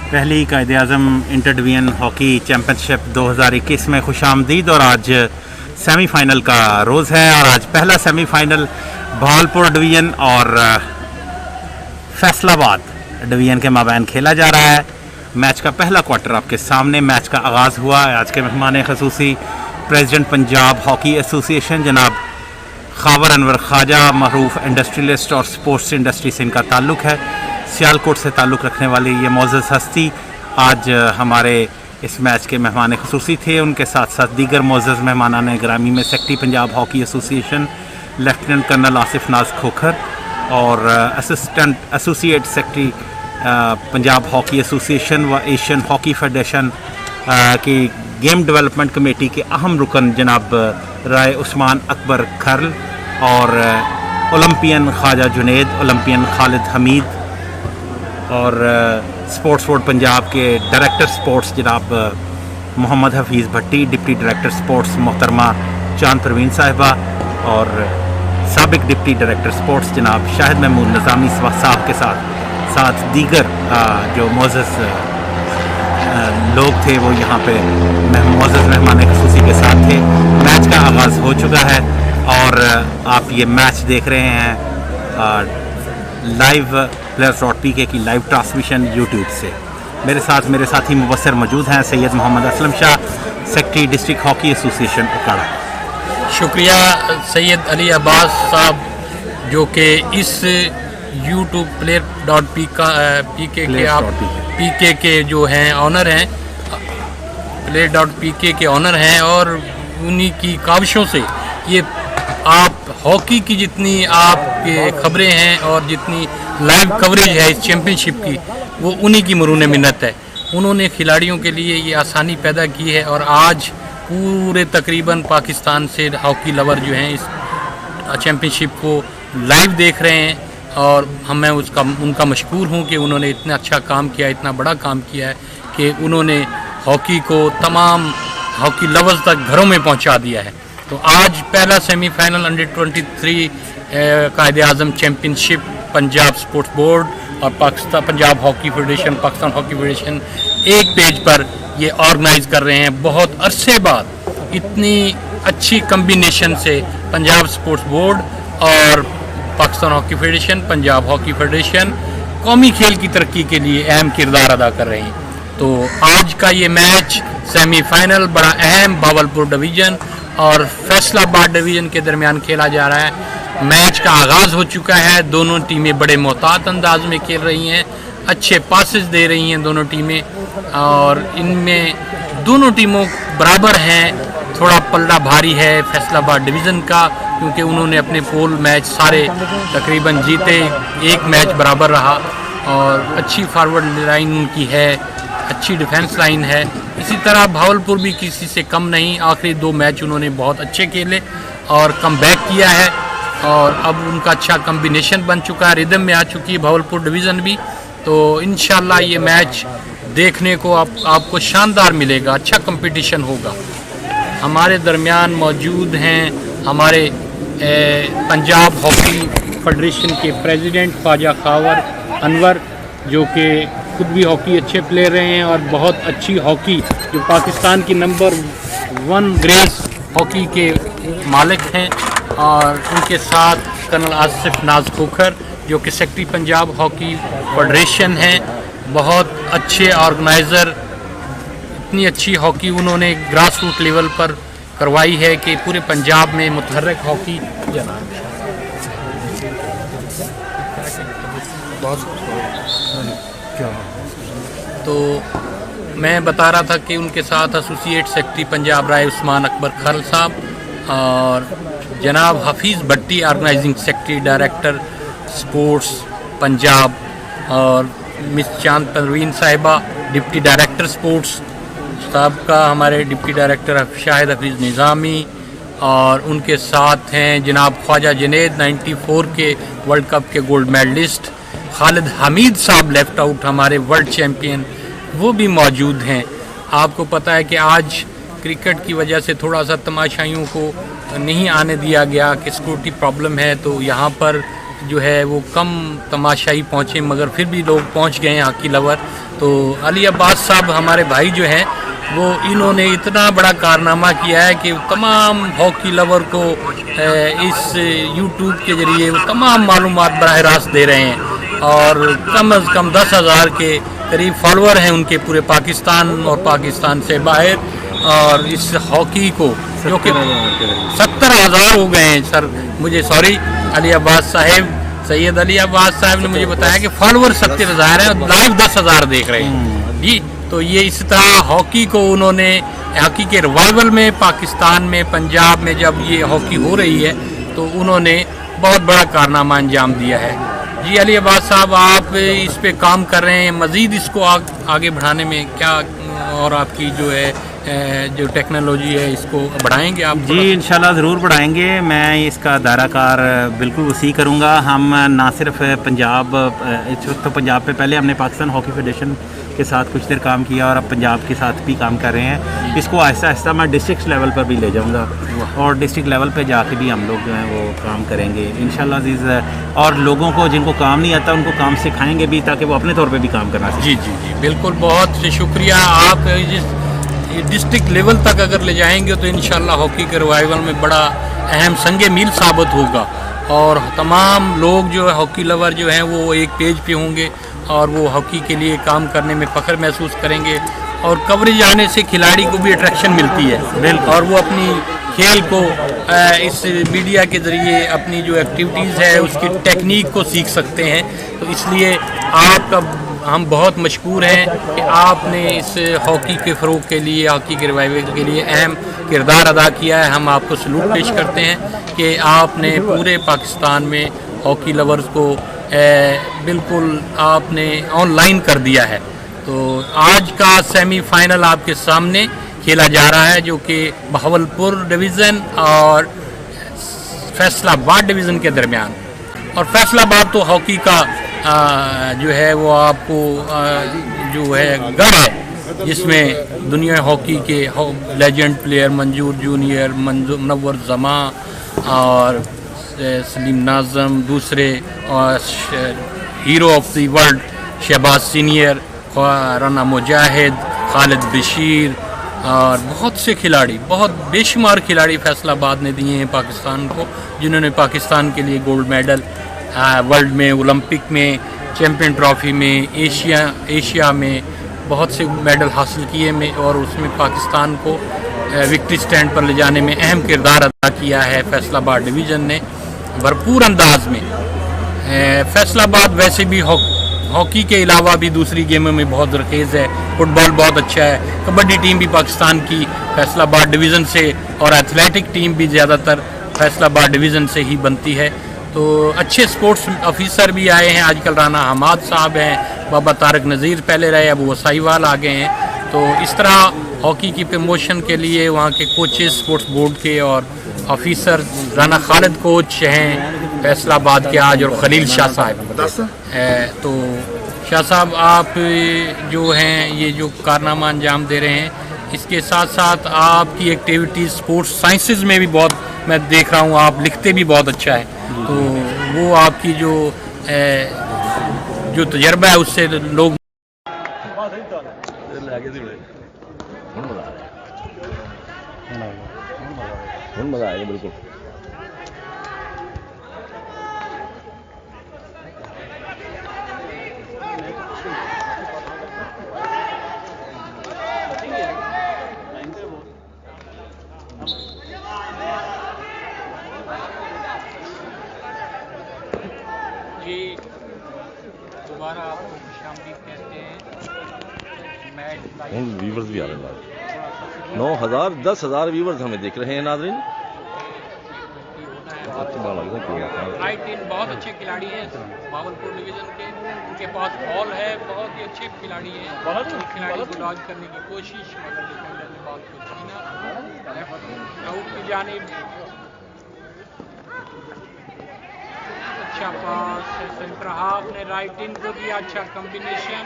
पहली Quaid-e-Azam inter division hockey championship 2021 में खुशामदीद। और आज सेमीफ़ाइनल का रोज़ है और आज पहला सेमीफ़ाइनल भावलपुर डिवीज़न और फैसलाबाद डिवीज़न के माबैन खेला जा रहा है। मैच का पहला क्वार्टर आपके सामने मैच का आगाज़ हुआ है। आज के मेहमान ख़ुसूसी प्रेसिडेंट पंजाब हॉकी एसोसिएशन जनाब खावर अनवर ख्वाजा, मरूफ इंडस्ट्रियलिस्ट और स्पोर्ट्स इंडस्ट्री से इनका ताल्लुक़ है। सियालकोट से ताल्लुक़ रखने वाली ये मोअज़्ज़ज़ हस्ती आज हमारे इस मैच के मेहमान ख़ुसूसी थे। उनके साथ साथ दीगर मोअज़्ज़ज़ मेहमानान गिरामी में secretary Punjab hockey association lieutenant colonel Asif Naz Khokhar और assistant associate secretary Punjab hockey association व एशियन हॉकी फेडरेशन की गेम डेवलपमेंट कमेटी के अहम रुकन जनाब राय उस्मान अकबर खरल और ओलंपियन ख्वाजा जुनेद, ओलंपियन खालिद हमीद और स्पोर्ट्स बोर्ड पंजाब के डायरेक्टर स्पोर्ट्स जनाब Mohammad Hafeez Bhatti, deputy director sports मोहतरमा चांद परवीन साहिबा और साबिक डिप्टी डायरेक्टर स्पोर्ट्स जनाब शाहिद महमूद निज़ामी साहब के साथ दीगर जो मोअज़्ज़ज़ लोग थे वो यहाँ पे मोअज़्ज़ज़ मेहमान ख़ुसूसी के साथ थे। मैच का आगाज़ हो चुका है और आप ये मैच देख रहे हैं लाइव players.pk की लाइव ट्रांसमिशन यूट्यूब से। मेरे साथी मुबस्सिर मौजूद हैं Syed Mohammad Aslam Shah, secretary district hockey association Okara. शुक्रिया सैयद अली अब्बास साहब जो कि इस यूट्यूब pk के जो हैं ऑनर हैं, player.pk के ऑनर हैं और उन्हीं की काविशों से ये आप हॉकी की जितनी आपके खबरें हैं और जितनी लाइव कवरेज है इस चैम्पियनशिप की वो उन्हीं की मरून मिन्नत है। उन्होंने खिलाड़ियों के लिए ये आसानी पैदा की है और आज पूरे तकरीबन पाकिस्तान से हॉकी लवर जो हैं इस चैम्पियनशिप को लाइव देख रहे हैं और मैं उनका मशकूर हूँ कि उन्होंने इतना अच्छा काम किया, इतना बड़ा काम किया है कि उन्होंने हॉकी को तमाम हॉकी लवर्स तक घरों में पहुँचा दिया है। तो आज पहला semifinal under 23 Quaid-e-Azam championship Punjab sports board और Pakistan Punjab hockey federation, Pakistan hockey federation एक पेज पर ये ऑर्गेनाइज कर रहे हैं। बहुत अरसे बाद इतनी अच्छी कम्बिनेशन से पंजाब स्पोर्ट्स बोर्ड और Pakistan hockey federation, Punjab hockey federation कौमी खेल की तरक्की के लिए अहम किरदार अदा कर रहे हैं। तो आज का ये मैच सेमीफाइनल बड़ा अहम भावलपुर डिवीज़न और फैसलाबाद डिवीज़न के दरमियान खेला जा रहा है। मैच का आगाज़ हो चुका है। दोनों टीमें बड़े मोहतात अंदाज में खेल रही हैं, अच्छे पासेस दे रही हैं दोनों टीमें और इनमें दोनों टीमों बराबर हैं। थोड़ा पलड़ा भारी है फैसलाबाद डिवीज़न का क्योंकि उन्होंने अपने पोल मैच सारे तकरीबन जीते, एक मैच बराबर रहा और अच्छी फॉरवर्ड लाइन उनकी है, अच्छी डिफेंस लाइन है। इसी तरह भावलपुर भी किसी से कम नहीं, आखिरी 2 मैच उन्होंने बहुत अच्छे खेले और कम बैक किया है और अब उनका अच्छा कम्बिनेशन बन चुका है, रिदम में आ चुकी है भावलपुर डिवीज़न भी। तो इंशाल्लाह ये मैच देखने को आपको शानदार मिलेगा, अच्छा कंपटीशन होगा। हमारे दरमियान मौजूद हैं हमारे पंजाब हॉकी फेडरेशन के प्रेसिडेंट ख्वाजा खावर अनवर जो कि खुद भी हॉकी अच्छे प्लेयर रहे हैं और बहुत अच्छी हॉकी जो पाकिस्तान की नंबर 1 ग्रेस हॉकी के मालिक हैं और उनके साथ कर्नल आसिफ नाज खोखर जो कि सेक्रेटरी पंजाब हॉकी फेडरेशन हैं, बहुत अच्छे ऑर्गेनाइज़र। इतनी अच्छी हॉकी उन्होंने ग्रास रूट लेवल पर करवाई है कि पूरे पंजाब में मुतहर्रिक हॉकी तो मैं बता रहा था कि उनके साथ एसोसिएट सेक्रेटरी पंजाब राय उस्मान अकबर खरल साहब और जनाब Hafeez Bhatti organising secretary director sports Punjab और मिस चांद परवीन साहिबा डिप्टी डायरेक्टर स्पोर्ट्स साहब का हमारे डिप्टी डायरेक्टर शाहिद हफीज़ निज़ामी और उनके साथ हैं जनाब ख्वाजा जुनेद 94 के वर्ल्ड कप के गोल्ड मेडलिस्ट, खालिद हमीद साहब लेफ्ट आउट हमारे वर्ल्ड चैम्पियन वो भी मौजूद हैं। आपको पता है कि आज क्रिकेट की वजह से थोड़ा सा तमाशाइयों को नहीं आने दिया गया कि सिक्योरिटी प्रॉब्लम है, तो यहाँ पर जो है वो कम तमाशाई पहुँचे मगर फिर भी लोग पहुँच गए हैं हॉकी लवर तो अली अब्बास साहब हमारे भाई जो हैं वो इन्होंने इतना बड़ा कारनामा किया है कि तमाम हॉकी लवर को इस यूट्यूब के ज़रिए वो तमाम मालूमात बराह रास्त दे रहे हैं और कम अज़ कम 10,000 के करीब फॉलोअर हैं उनके पूरे पाकिस्तान और पाकिस्तान से बाहर। और इस हॉकी को जो कि 70,000 हो गए हैं सर, मुझे सॉरी अली अब्बास साहब, सैयद अली अब्बास साहब ने मुझे बताया कि फॉलोअर 70,000 हैं और लाइव 10,000 देख रहे हैं जी। तो ये इस तरह हॉकी को उन्होंने हॉकी के रिवाइवल में पाकिस्तान में पंजाब में जब ये हॉकी हो रही है तो उन्होंने बहुत बड़ा कारनामा अंजाम दिया है जी। अली अब्बास साहब आप इस पे काम कर रहे हैं, मज़ीद इसको आगे बढ़ाने में क्या और आपकी जो है जो टेक्नोलॉजी है इसको बढ़ाएंगे आप? जी इंशाल्लाह ज़रूर बढ़ाएंगे। मैं इसका दायराकार बिल्कुल वसी करूँगा। हम ना सिर्फ पंजाब, इस वक्त तो पंजाब पे पहले हमने पाकिस्तान हॉकी फेडरेशन के साथ कुछ देर काम किया और अब पंजाब के साथ भी काम कर रहे हैं। इसको आहिस्ता आहिस्ता मैं डिस्ट्रिक्ट लेवल पर भी ले जाऊँगा और डिस्ट्रिक्ट लेवल पे जाके भी हम लोग जो हैं वो काम करेंगे इंशाल्लाह अज़ीज़। और लोगों को जिनको काम नहीं आता उनको काम सिखाएंगे भी ताकि वो अपने तौर पे भी काम करना सीखें। जी जी जी बिल्कुल, बहुत शुक्रिया। आप जिस डिस्ट्रिक्ट लेवल तक अगर ले जाएंगे तो इंशाल्लाह हॉकी के रिवाइवल में बड़ा अहम संगे मील साबित होगा और तमाम लोग जो है हॉकी लवर जो हैं वो एक पेज पे होंगे और वो हॉकी के लिए काम करने में फ़ख्र महसूस करेंगे और कवरेज आने से खिलाड़ी को भी अट्रैक्शन मिलती है और वो अपनी खेल को इस मीडिया के ज़रिए अपनी जो एक्टिविटीज़ है उसकी टेक्निक को सीख सकते हैं। तो इसलिए आपका हम बहुत मशकूर हैं कि आपने इस हॉकी के फ़रोग़ के लिए, हॉकी के रिवाइवल के लिए अहम किरदार अदा किया है। हम आपको सलूट पेश करते हैं कि आपने पूरे पाकिस्तान में हॉकी लवर्स को बिल्कुल आपने ऑनलाइन कर दिया है। तो आज का सेमीफाइनल आपके सामने खेला जा रहा है जो कि बहावलपुर डिवीज़न और फैसलाबाद डिवीज़न के दरमियान। और फैसलाबाद तो हॉकी का जो है वो आपको जो है गढ़ है जिसमें दुनिया हॉकी के legend player Manzoor junior, Munawwar Jama और सलीम नाज़म, दूसरे और hero of the world Shahbaz senior, Rana Mujahid, Khalid Bashir और बहुत से खिलाड़ी, बहुत बेशुमार खिलाड़ी फैसलाबाद ने दिए हैं पाकिस्तान को, जिन्होंने पाकिस्तान के लिए गोल्ड मेडल वर्ल्ड में, ओलंपिक में, चैम्पियन ट्रॉफ़ी में, एशिया में बहुत से मेडल हासिल किए में और उसमें पाकिस्तान को विक्ट्री स्टैंड पर ले जाने में अहम किरदार अदा किया है फैसलाबाद डिवीज़न ने भरपूर अंदाज में। फैसलाबाद वैसे भी हॉकी के अलावा भी दूसरी गेमों में बहुत रखेज़ है, फुटबॉल बहुत अच्छा है, कबड्डी टीम भी पाकिस्तान की फैसलाबाद डिवीज़न से और एथलेटिक टीम भी ज़्यादातर फैसलाबाद डिवीज़न से ही बनती है। तो अच्छे स्पोर्ट्स ऑफिसर भी आए हैं आजकल, राना हमाद साहब हैं, बाबा तारक नज़ीर पहले रहे, अब वो साहिवाल आ गए हैं। तो इस तरह हॉकी की प्रमोशन के लिए वहाँ के कोचेस स्पोर्ट्स बोर्ड के और ऑफिसर, राना खालिद कोच हैं फैसलाबाद के आज, और खलील शाह साहब। तो शाह साहब आप जो हैं ये जो कारनामा अंजाम दे रहे हैं, इसके साथ साथ आपकी एक्टिविटीज़ स्पोर्ट्स साइंसेज में भी बहुत मैं देख रहा हूँ, आप लिखते भी बहुत अच्छा है। तो वो आपकी जो तजर्बा है उससे लोग मज़ा आएगा बिल्कुल। जी दोबारा आपको खुशामदीद कहते हैं। व्यूवर्स भी आ रहे हैं, 9,000 10,000 व्यूवर्स हमें देख रहे हैं नाज़रीन। राइट इन बहुत अच्छे खिलाड़ी हैं भावलपुर डिवीज़न के, उनके पास बॉल है, बहुत ही अच्छे खिलाड़ी हैं, बहुत खिलाड़ी को लॉन्च करने की कोशिश, मगर डिफेंडर ने बॉल को छीना आउट की जानिब। अच्छा पास सेंटर हाफ ने राइट इन को दिया, अच्छा कॉम्बिनेशन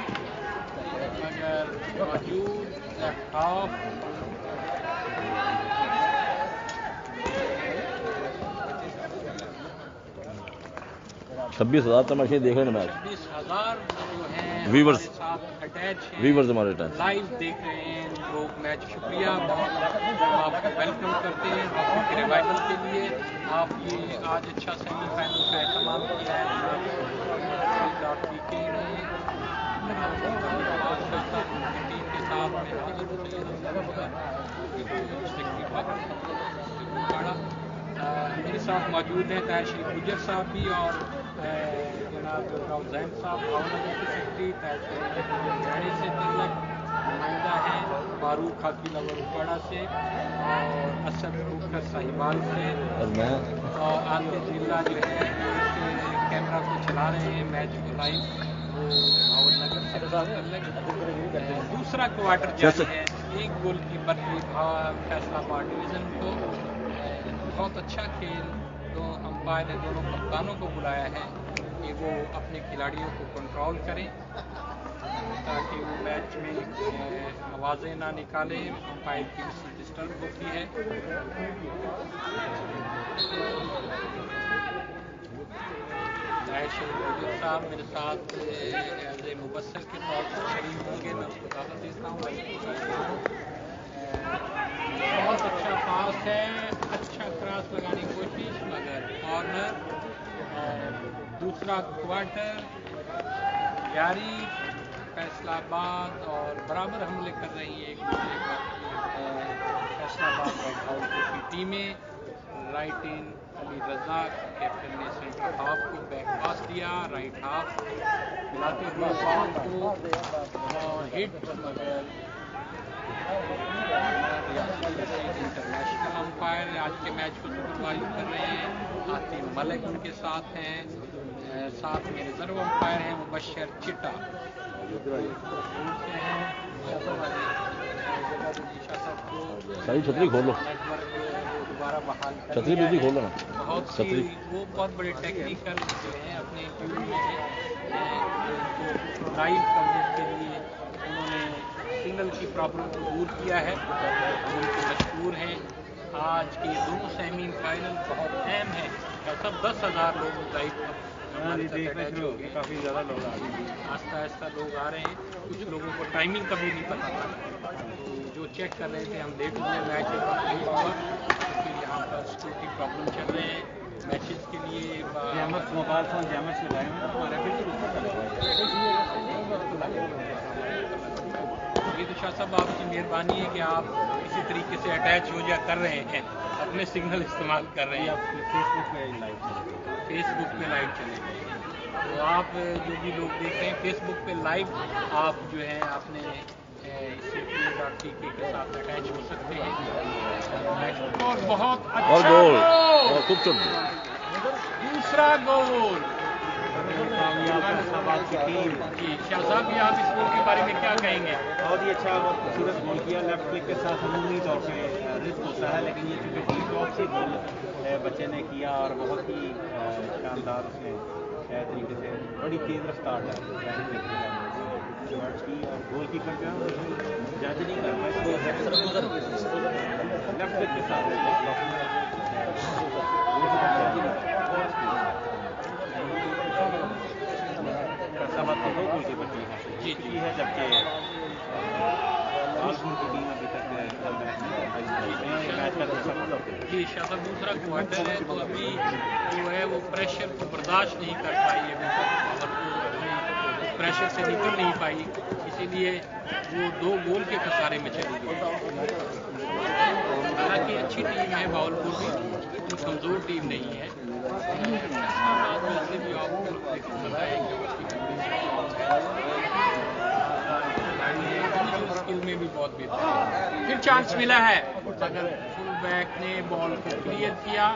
मगर मौजूद लेफ्ट हाफ। 26,000 तमाशे देख रहे हैं मैच। 26,000 जो हैं Viewers। हमारे साथ अटैच हैं, व्यूवर्स हमारे टाइम लाइव देख रहे हैं लोग मैच। शुक्रिया, बहुत हम आपको वेलकम करते हैं हॉकी के रिवाइवल के लिए। आप ये आज अच्छा सेमीफाइनल का एहतमाम किया है टीम के साथ मेरे साथ मौजूद हैं ताहिर शरीफ गुजर साहब भी और जनाब राउजैन साहब भावनगर के सेक्रेटरी, ताहिर शरीफ से तल्लक नुमाइंदा हैं, फारूक खाकी लवर उपाड़ा से और असद खोखर साहिवाल से, और मैं और आतिफ जिला जो है कैमरा को चला रहे हैं मैच को लाइव, वो भावनगर से तल्लक। दूसरा क्वार्टर जारी है, एक गोल की बर्फी फैसलाबाद डिवीज़न को। बहुत अच्छा खेल, तो अंपायर ने दोनों कप्तानों को बुलाया है कि वो अपने खिलाड़ियों को कंट्रोल करें ताकि वो मैच में आवाज़ें ना निकालें, अंपायर की डिस्टर्ब होती है। ताहिर शरीफ गुजर साहब मेरे साथ एज ए मुबस्सर के तौर पर शरीक होंगे, मैं उसको दावत देता हूँ। बहुत अच्छा पास है, अच्छा क्रॉस लगाने की कोशिश, मगर कॉर्नर। दूसरा क्वार्टर जारी, फैसलाबाद और बराबर हमले कर रही है एक दूसरे पर फैसलाबाद और भावलपुर की टीमें। राइट इन अली रजा कैप्टन ने सेंटर हाफ को बैक पास दिया, राइट हाफ मिलाते हुए बॉल को और हिट, मगर इंटरनेशनल अंपायर आज के मैच को सुपरवाइज कर रहे हैं, आतिफ मलिक उनके साथ हैं, साथ में रिजर्व अंपायर हैं मुबशर चिटा। सारी छतरी खोलो, दोबारा बहाल कर छतरी बिजली खोलो ना। बहुत सी वो बहुत बड़े टेक्निकल जो हैं अपने टीम में लाइव कवरेज के लिए उन्होंने सिग्नल की प्रॉब्लम को दूर किया है, उनके मशहूर हैं। आज के दोनों सेमीफाइनल बहुत अहम है, सब 10,000 लोग लाइव काफ़ी ज़्यादा लोग आ रहे हैं, आस्ता आस्ता लोग आ रहे हैं। कुछ लोगों को टाइमिंग का भी नहीं पता था, तो जो चेक कर रहे थे हम देख लिए मैच कंप्लीट हुआ, फिर यहाँ पर सिक्योरिटी प्रॉब्लम चल रहे हैं मैचेस के लिए। मोबाइल फोन जैमर्स लगाए हुए हमारे ये तो शाह साहब आपकी मेहरबानी है कि आप इसी तरीके से अटैच हो जा कर रहे हैं, अपने सिग्नल इस्तेमाल कर रहे हैं। फेसबुक पे लाइव चले, तो आप जो भी लोग देख रहे हैं फेसबुक पे लाइव, आप जो है अपने टीके के साथ अटैच हो सकते हैं। और बहुत अच्छा गोल, दूसरा गोल जी। शाह साहब भी आप इस गोल के बारे में क्या कहेंगे? बहुत ही अच्छा और खूबसूरत गोल किया, लेफ्ट क्लिक के साथ अमूमी तौर पे रिस्क होता है, लेकिन ये चूँकि टी टॉप से गोल बच्चे ने किया और बहुत ही शानदार उसने तरीके से बड़ी तेज़ रफ्तार है की, और गोल कीपर जो है जज नहीं कर पाए, लेफ्ट क्लिक के साथ फैसलाबाद को 2 गोल की बची है, जबकि भावलपुर की टीम अभी तक मैच का जी। शाह साहब दूसरा क्वार्टर है, तो अभी जो है वो प्रेशर को बर्दाश्त नहीं कर पाई है, प्रेशर से निकल नहीं पाई, इसीलिए वो 2 गोल के खसारे में चली गई। हालांकि अच्छी टीम है भावलपुर भी, इतनी कमज़ोर टीम नहीं है। वैसे भी आपको स्किल में भी बहुत बेहतर है। फिर चांस मिला है, अगर फुल बैक ने बॉल को क्लियर किया,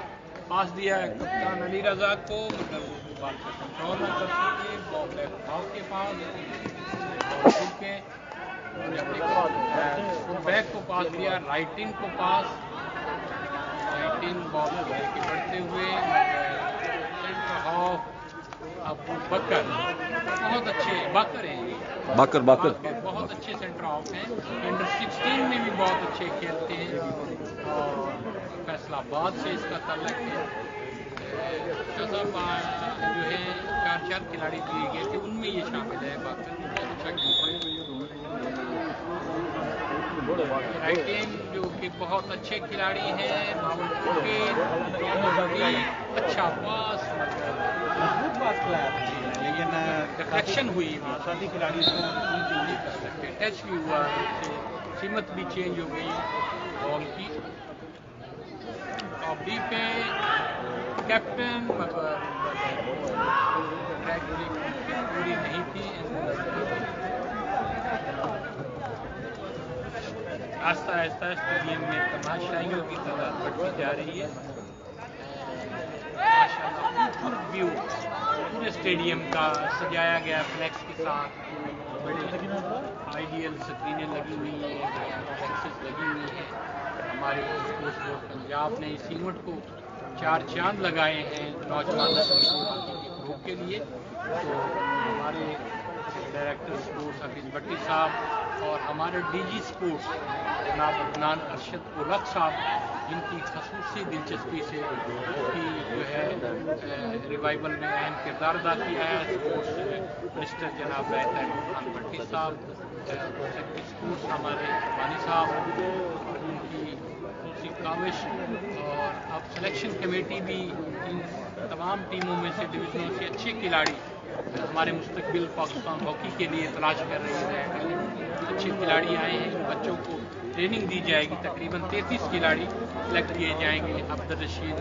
पास दिया कप्तान अली रजा को, मगर वो बॉल को कंट्रोल न कर सके, बॉल लेफ्ट हाफ के पास के फुल बैक को पास दिया, राइट इन को पास, राइट इन बॉल को लेके बढ़ते हुए सेंटर हाफ अबू बकर, बहुत अच्छे बाकर हैं, बाकर बहुत अच्छे सेंटर हाफ हैं, अंडर 16 में भी बहुत अच्छे खेलते हैं और फैसलाबाद से इसका ताल्लुक है। जो है 4 खिलाड़ी दिए गए थे, उनमें ये शामिल है। बाकी राइटेन जो कि बहुत अच्छे खिलाड़ी हैं, मावलपुर के भी अच्छा पास लेकिन डिफ्लेक्शन हुई, साथी खिलाड़ी टच भी हुआ, सीमत भी चेंज हो गई बॉल की। टॉप डी पे कैप्टन ट्रैक पूरी नहीं थी। आस्ता आस्ता स्टेडियम में तमाशाइयों की तादाद बढ़ती जा रही है। माशाल्लाह व्यू पूरे स्टेडियम का सजाया गया फ्लैक्स के साथ, बड़ी आइडियल स्क्रीनें लगी हुई हैं, फ्लैक्सेस लगी हुई हैं। हमारे स्पोर्ट्स बोर्ड पंजाब ने इस इवेंट को 4 चांद लगाए हैं नौजवान नस्ल की ग्रुप के लिए। तो हमारे डायरेक्टर स्पोर्ट्स हफीज़ भट्टी साहब और हमारे डीजी स्पोर्ट्स जनाब अदनान अरशद उलग साहब, जिनकी खसूसी दिलचस्पी से की जो है रिवाइवल में अहम किरदार अदा किया है। स्पोर्ट्स मिनिस्टर जनाब तैमूर खान भट्टी साहब, स्पोर्ट्स हमारे रबानी साहब, उनकी खसूसी काविश। और अब सिलेक्शन कमेटी भी इन तमाम टीमों में से डिवीज़नों से अच्छे खिलाड़ी हमारे मुस्तकबिल पाकिस्तान हॉकी के लिए तलाश कर रही है। अच्छे खिलाड़ी आए हैं, बच्चों को ट्रेनिंग दी जाएगी। तकरीबन 33 खिलाड़ी सेलेक्ट किए जाएंगे। अब्दुल रशीद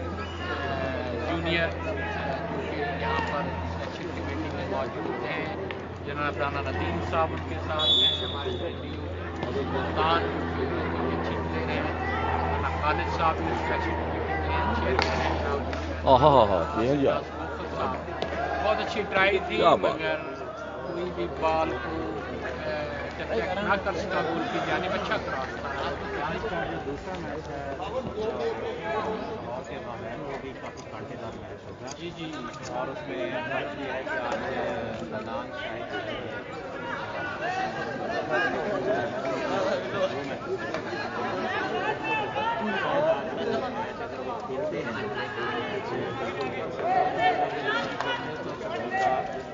जूनियर जो कि यहाँ पर सिलेक्शन कमेटी में मौजूद हैं, जनाब राना नदीम साहब उनके साथ हैं, हमारे मुल्तान जो कि अच्छे प्लेयर हैं, खालिद साहब भी सिलेक्शन कमेटी में अच्छे बहुत अच्छी ट्राई थी, मगर कोई भी बॉल को चेक ना कर सका गोल की जानिब। अच्छा क्रॉस था। दूसरा मैच है और के मामैन वो भी काफ़ी कांटेदार मैच होगा। जी जी। और उसमें फर्क ये है कि आज सनान शाहिद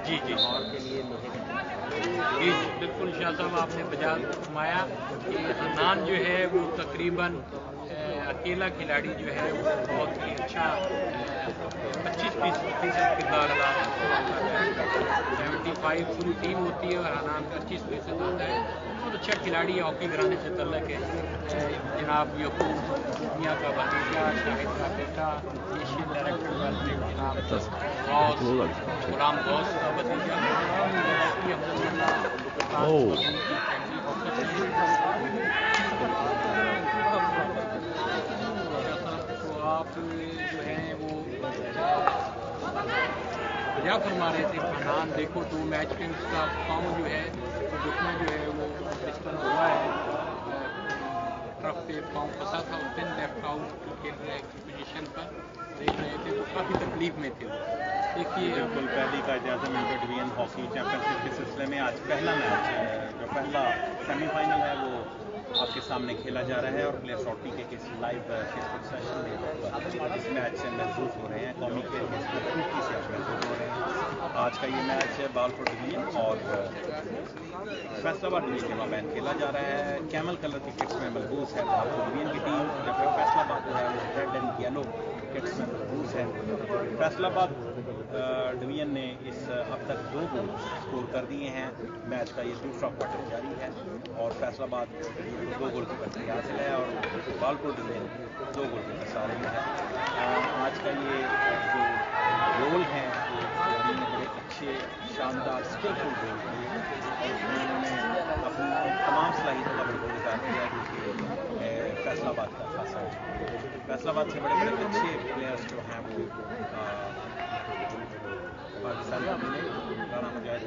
जी जी और के लिए जी बिल्कुल शाह साहब आपने बजा फरमाया कि हनान जो है वो तकरीबन अकेला खिलाड़ी जो है वो बहुत ही अच्छा 25% किरदार अदा 75 पूरी टीम होती है और हनान 25% होता है। बहुत अच्छा खिलाड़ी हॉकी घराने से तल्लक है। जनाब यकूब दुनिया का भतीजा, शाहिद का बेटा, एशियन डायरेक्टर डेवलपमेंट जनाब गुलाम गौस का भतीजा, आप जो हैं वो बजा फरमा रहे थे। फरहान देखो तो मैच में उसका पाँव जो है घुटना जो है वो डिस्टर्ब हुआ है, ट्रफ पे पाँव फंसा था, उस दिन लेफ्ट आउट खेल रहे पोजीशन पर देख रहे थे तो काफ़ी तकलीफ में थे। देखिए बिल्कुल पहली का इजाज़त इंटर डिवीजन हॉकी चैंपियनशिप के सिलसिले में आज पहला मैच जो पहला सेमीफाइनल है वो आपके सामने खेला जा रहा है और प्लेयर शॉटी के किस लाइव फेसबुक सेशन में इस मैच से महसूस हो रहे हैं। कौमी खेल में खूबसूरती से महसूस हो रहे हैं। आज का ये मैच बालकोट डिवीजन और फैसलाबाद डिवीजन के माबैन खेला जा रहा है। कैमल कलर की किट्स में मलबूस है बालकोट डिवीजन की टीम, जबकि फैसलाबाद जो है वो रेड एंड येलो किट्स में मलबूस है। फैसलाबाद डिवीजन ने इस अब तक 2 गोल स्कोर कर दिए हैं। मैच का ये दूसरा क्वार्टर जारी है और फैसलाबाद 2 गोल की बढ़ती हासिल है और बालकोट डिवीजन 2 गोल की मसाले में है। आज का ये जो गोल हैं ये बड़े अच्छे शानदार स्किलफुल गोल किए और उन्होंने अपनी तमाम सलाहियतों का गोल उतार किया जो कि फैसलाबाद का खासा है। फैसलाबाद से बड़े बड़े अच्छे प्लेयर्स जो हैं वो पाकिस्तान में राना मुजाहिद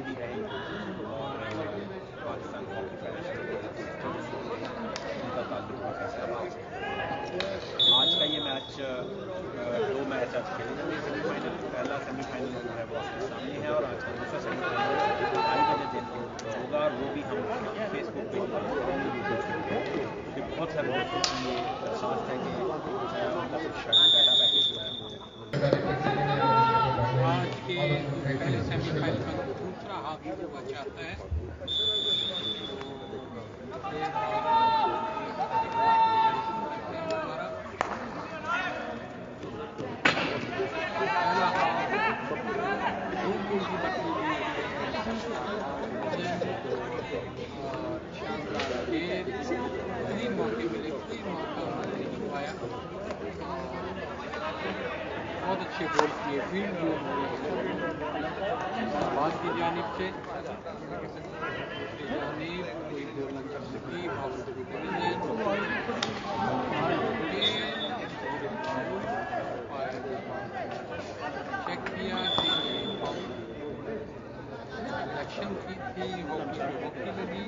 भी रहे और पाकिस्तान हॉकी फेडरेशन उनका ताल्लुक फैसलाबाद से। आज का ये मैच 2 मैच आज खेले जाएंगे। सेमीफाइनल पहला सेमीफाइनल जो है वो आपके सामने है और आज का दूसरा सेमीफाइनल 2:30 दिन होगा और वो भी हम फेसबुक पे बहुत सारे दोस्तों की ये दरख्वास्त है कि उनका कुछ बहुत अच्छे गोल किए, फील्ड गोल हुए इस्लामाबाद की जानिब से। जानिब कोई गोल न कर सकी, चेक किया कि इलेक्शन की थी, हॉकी लगी।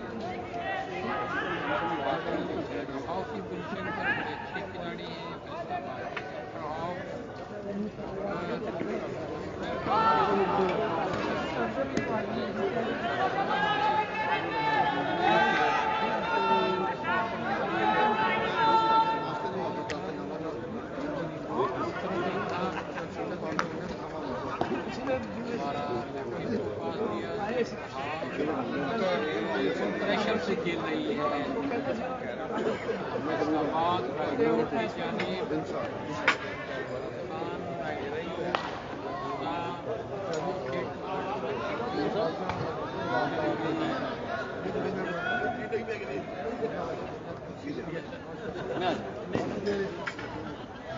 हॉकी पोजीशन पर बड़े अच्छे खिलाड़ी हैं। प्रेशर से खेल रही है इस्लामाबाद।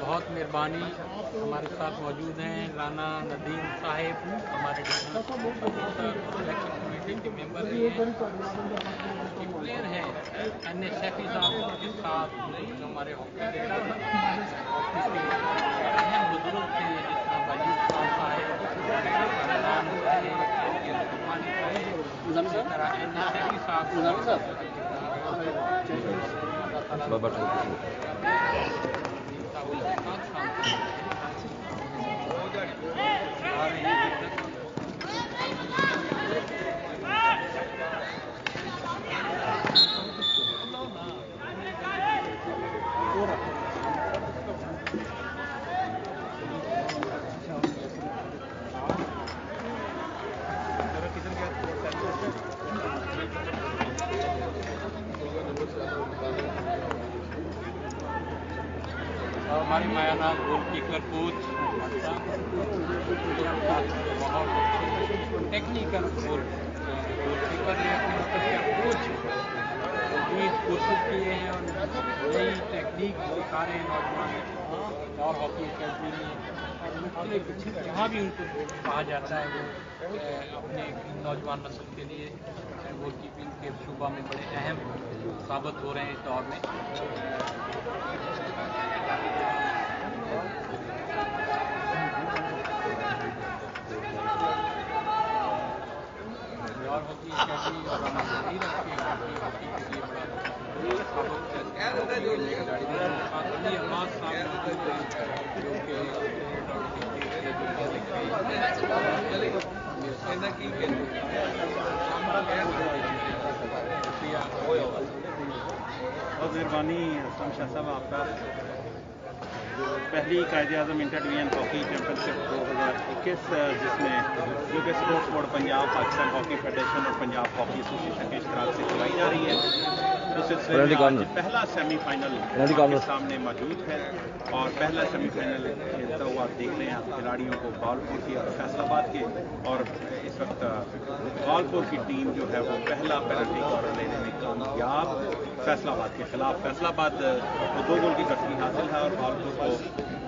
बहुत मेहरबानी, हमारे साथ मौजूद हैं राना नदीम साहिब, हमारे इलेक्शन कमेटी के मेंबर भी हैं, प्लेयर हैं। NSFI साहब के साथ हमारे हॉकी के अहम बुजुर्ग थे, जितना बाजू साहब साहेब, इसी तरह NSFI साहब हमारे मायानाथ गोल कीपर कोच बहुत टेक्निकल गोल कीपर ने अपने कोच कोशिश किए हैं और नई टेक्निक सिखा रहे हैं नौजवान और हॉकी अकेडमी में। जहाँ भी उनको कहा जाता है वो अपने नौजवान नस्ल के लिए गोल कीपिंग के शूबा में बड़े अहम साबित हो रहे हैं इस दौर में। और हॉकी अकेडमी और हॉकी के लिए बड़ा बहुत मेहरबानी शाह साहब आपका। पहली कायदे-आज़म इंटर डिवीजन हॉकी चैम्पियनशिप 2021 जिसमें जो कि sports board Punjab, Pakistan hockey federation और पंजाब हॉकी एसोसिएशन के इश्तराक से करवाई जा रही है, उस सिलसिले में आज पहला सेमीफाइनल आपके सामने मौजूद है। और पहला सेमीफाइनल खेलता हुआ आप देख रहे हैं आप खिलाड़ियों को बालपुर की और फैसलाबाद के। और इस वक्त बालपुर की टीम जो है वो पहला पेनल्टी कॉर्नर लेने में कामयाब फैसलाबाद के खिलाफ। फैसलाबाद को 2 गोल की गठरी हासिल है और बालपुर को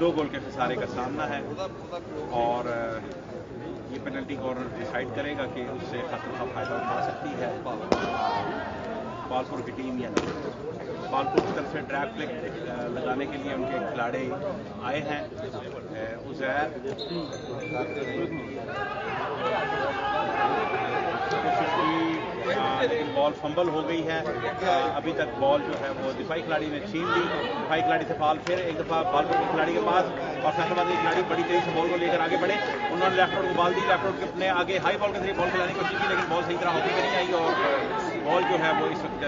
2 गोल के खसारे का सामना है। और ये पेनल्टी कॉर्नर डिसाइड करेगा कि उससे खतरा का फायदा उठा सकती है बालपुर की टीम या नहीं। बालपुर की तरफ से ड्रैग फ्लिक लगाने के लिए उनके खिलाड़ी आए हैं। उज़ैर लेकिन बॉल फंबल हो गई है। अभी तक बॉल जो है वो दिफाई खिलाड़ी ने छीन ली। दिफाई खिलाड़ी से बॉल फिर एक दफ़ा बालपुर के खिलाड़ी के पास और फैसलाबाद के खिलाड़ी बड़ी तेजी से बॉल को लेकर आगे बढ़े। उन्होंने लेफ्ट आउट को बॉल दी, लेफ्ट आउट के अपने आगे हाई बॉल के जरिए बॉल खिलाने की कोशिश की, लेकिन बॉल सही तरह हॉकी नहीं आई और बॉल जो है वो इस वक्त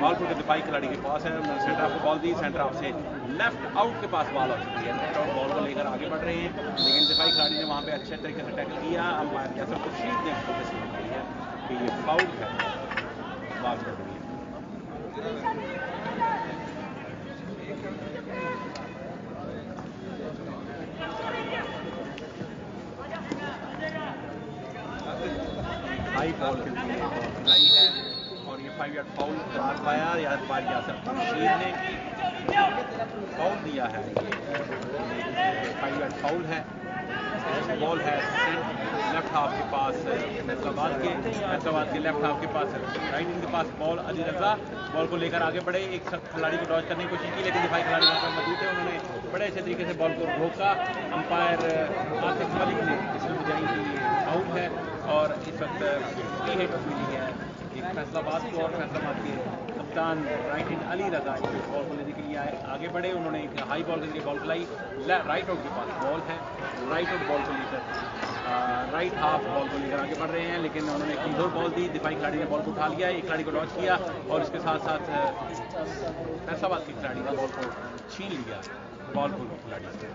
बालपुर के दिफाई खिलाड़ी के पास है। उन्होंने सेंटर ऑफ को बॉल दी, सेंटर ऑफ से लेफ्ट आउट के पास बॉल आ चुकी है। लेफ्ट आउट बॉल को लेकर आगे बढ़ रहे हैं, लेकिन दिफाई खिलाड़ी ने वहाँ पे अच्छे तरीके से टैकल किया। अंपायर जैसा खुर्शीद ने उसको तस्लीम की है कि ये फाउल है बालपुर के लिए। हाई बॉल के लिए लाई है और ये 5 यार्ड फाउल करार पाया या बार यासर खुर्शीद ने फाउल दिया है। 5 यार्ड फाउल है। बॉल है लेफ्ट हाफ के पास फैसलाबाद के लेफ्ट हाफ के पास राइट विंग के पास बॉल अली रजा बॉल को लेकर आगे बढ़े, एक खिलाड़ी को डॉज करने की कोशिश की लेकिन दिफाई खिलाड़ी वहाँ पर मौजूद थे, उन्होंने बड़े अच्छे तरीके से बॉल को रोका। अंपायर आसिफ मलिक ने इसमें बुझाई कि आउट है और इस वक्त फ्री हिट मिली है एक फैसलाबाद को और फैसलाबाद के कप्तान राइट हैंड अली रजा बॉल को लेने के लिए आगे बढ़े, उन्होंने एक हाई बॉल करके बॉल खिलाई। राइट आउट के पास बॉल है, राइट आउट बॉल को लेकर राइट हाफ बॉल को लेकर आगे बढ़ रहे हैं लेकिन उन्होंने कमजोर बॉल दी, दिफाई खिलाड़ी ने बॉल को उठा लिया, एक खिलाड़ी को डॉच किया और इसके साथ साथ फैसलाबाद के खिलाड़ी ने बॉल को छीन लिया बॉल को खिलाड़ी से।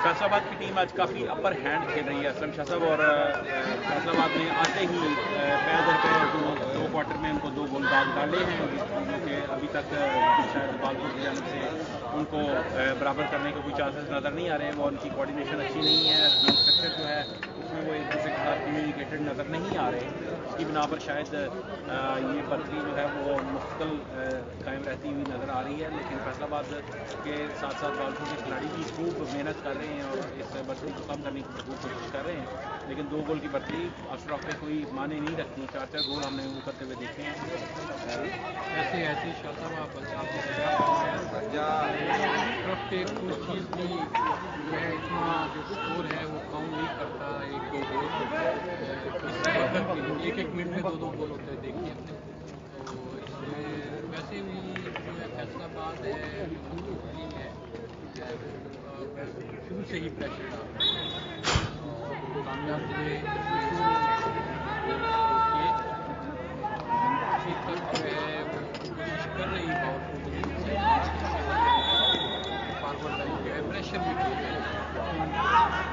फैसलाबाद की टीम आज काफ़ी अपर हैंड खेल रही है असलम शाह साहब, और फैसलाबाद ने आते ही पैर दर पैर दो क्वार्टर में उनको 2 गोल दाग डाले हैं जो कि अभी तक शायद बालपुर की जानब से उनको बराबर करने के कोई चांसेस नज़र नहीं आ रहे हैं। वो उनकी कोऑर्डिनेशन अच्छी नहीं है, स्ट्रक्चर जो है उसमें वो एक दूसरे के साथ कम्युनिकेटेड नज़र नहीं आ रहे, इसकी बिना पर शायद ये बर्तरी जो है वो मुश्किल कायम रहती हुई नज़र आ रही है। लेकिन फैसलाबाद के साथ साथ बालपुर के खिलाड़ी भी खूब मेहनत कर रहे हैं और इस बर्तरी को कम करने की भरपूर कोशिश कर रहे हैं, लेकिन 2 गोल की बर्तरी अशरफ पे कोई माने नहीं रखती। 4-4 गोल हमने उतरते हुए देखे हैं। ऐसे ऐसे शाह आप पे कुछ चीज़ भी जो है इतना जो स्कोर है वो काउंट नहीं करता, 1-2 गोल एक मिनट में 2-2 गोल होते हैं देखिए अपने। तो इसमें वैसे भी जो है फैसलाबाद है टीम है शुरू से ही प्रेशर डाल और कामयाब हुए इसी तक जो है वो कोशिश कर रही फॉरवर्ड लाइन जो है प्रेशर भी किया है।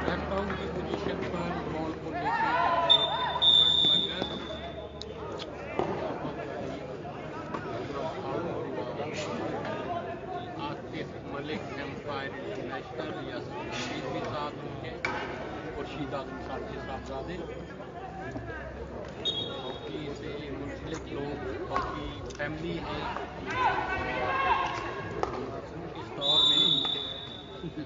लेफ्ट आउट की पोजीशन पर बॉल को लेके जा रहे थे आसिफ मलिक एम्पायर इंटरनेशनल या सुशील के साथ उनके खुर्शीद आजम साहबजादे हॉकी से मुंसलिक लोग हॉकी फैमिली हैं। इस दौर में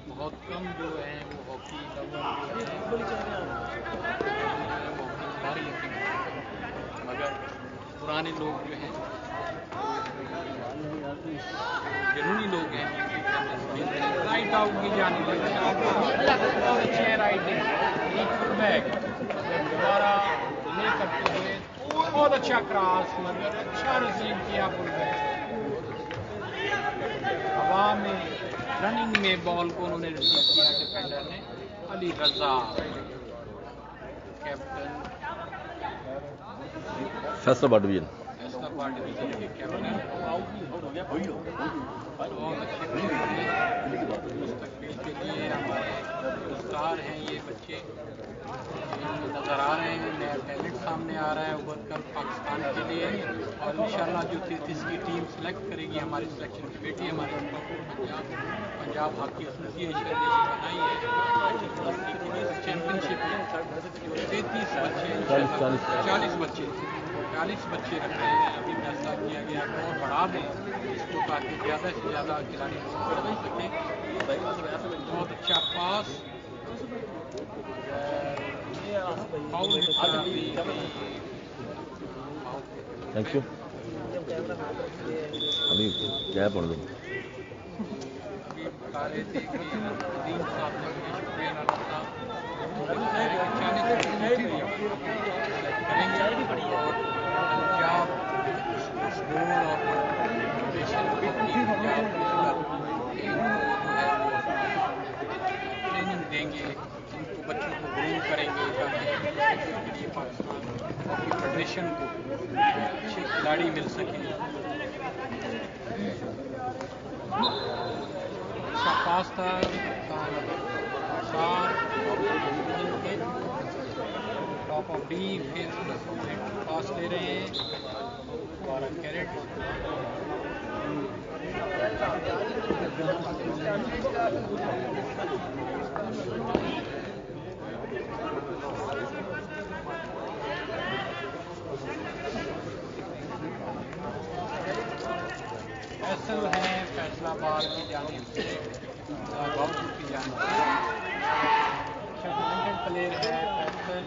बहुत कम जो है वो हॉकी लवर जो है हॉकी खिलाड़ी हैं, मगर पुराने लोग जो हैं जनूनी लोग हैं राइट आउट की जाने लगे बहुत अच्छे राइट बैक दोबारा ले करते हुए बहुत अच्छा क्रॉस मगर अच्छा रिसीव किया फुल बैक हवा में रनिंग में बॉल को उन्होंने रिसीव किया डिफेंडर ने अली रजा कैप्टन फैसलाबाद डिवीजन डिवीजन के कैप्टन बहुत अच्छे मुस्तकबिल के लिए हमारे पुरस्कार हैं ये बच्चे नज़र आ रहे हैं, नया टैलेंट सामने आ रहा है उभर कर पाकिस्तान के लिए और इंशाल्लाह जो 33 की टीम सेलेक्ट करेगी हमारी सिलेक्शन कमेटी हमारे पंजाब हॉकी एसोसिएशन ने ये बनाई है चैम्पियनशिप जो 33 बच्चे 40 बच्चे रख रहे हैं। अभी फैसला किया गया और बढ़ा दें इसको ताकि ज़्यादा से ज़्यादा खिलाड़ी बन सकें। बहुत अच्छा पास थैंक यू अभी क्या पढ़ दो अभी बता रहे थे कि 3 साल में शुक्रिया करेंगे और पंजाब बोर्ड और फेडरेशन ट्रेनिंग देंगे, उनको बच्चों को ग्रूम करेंगे ताकि पाकिस्तान हॉकी फेडरेशन को अच्छे खिलाड़ी मिल सकें। अच्छा पास था टॉप ऑफ डी फिर पास ले रहे हैं 12 कैरेट फैसल हैं फैसलाबाद की जानिब से, बावलपुर की जानिब से। अच्छा टैलेंटेड प्लेयर है फैसल।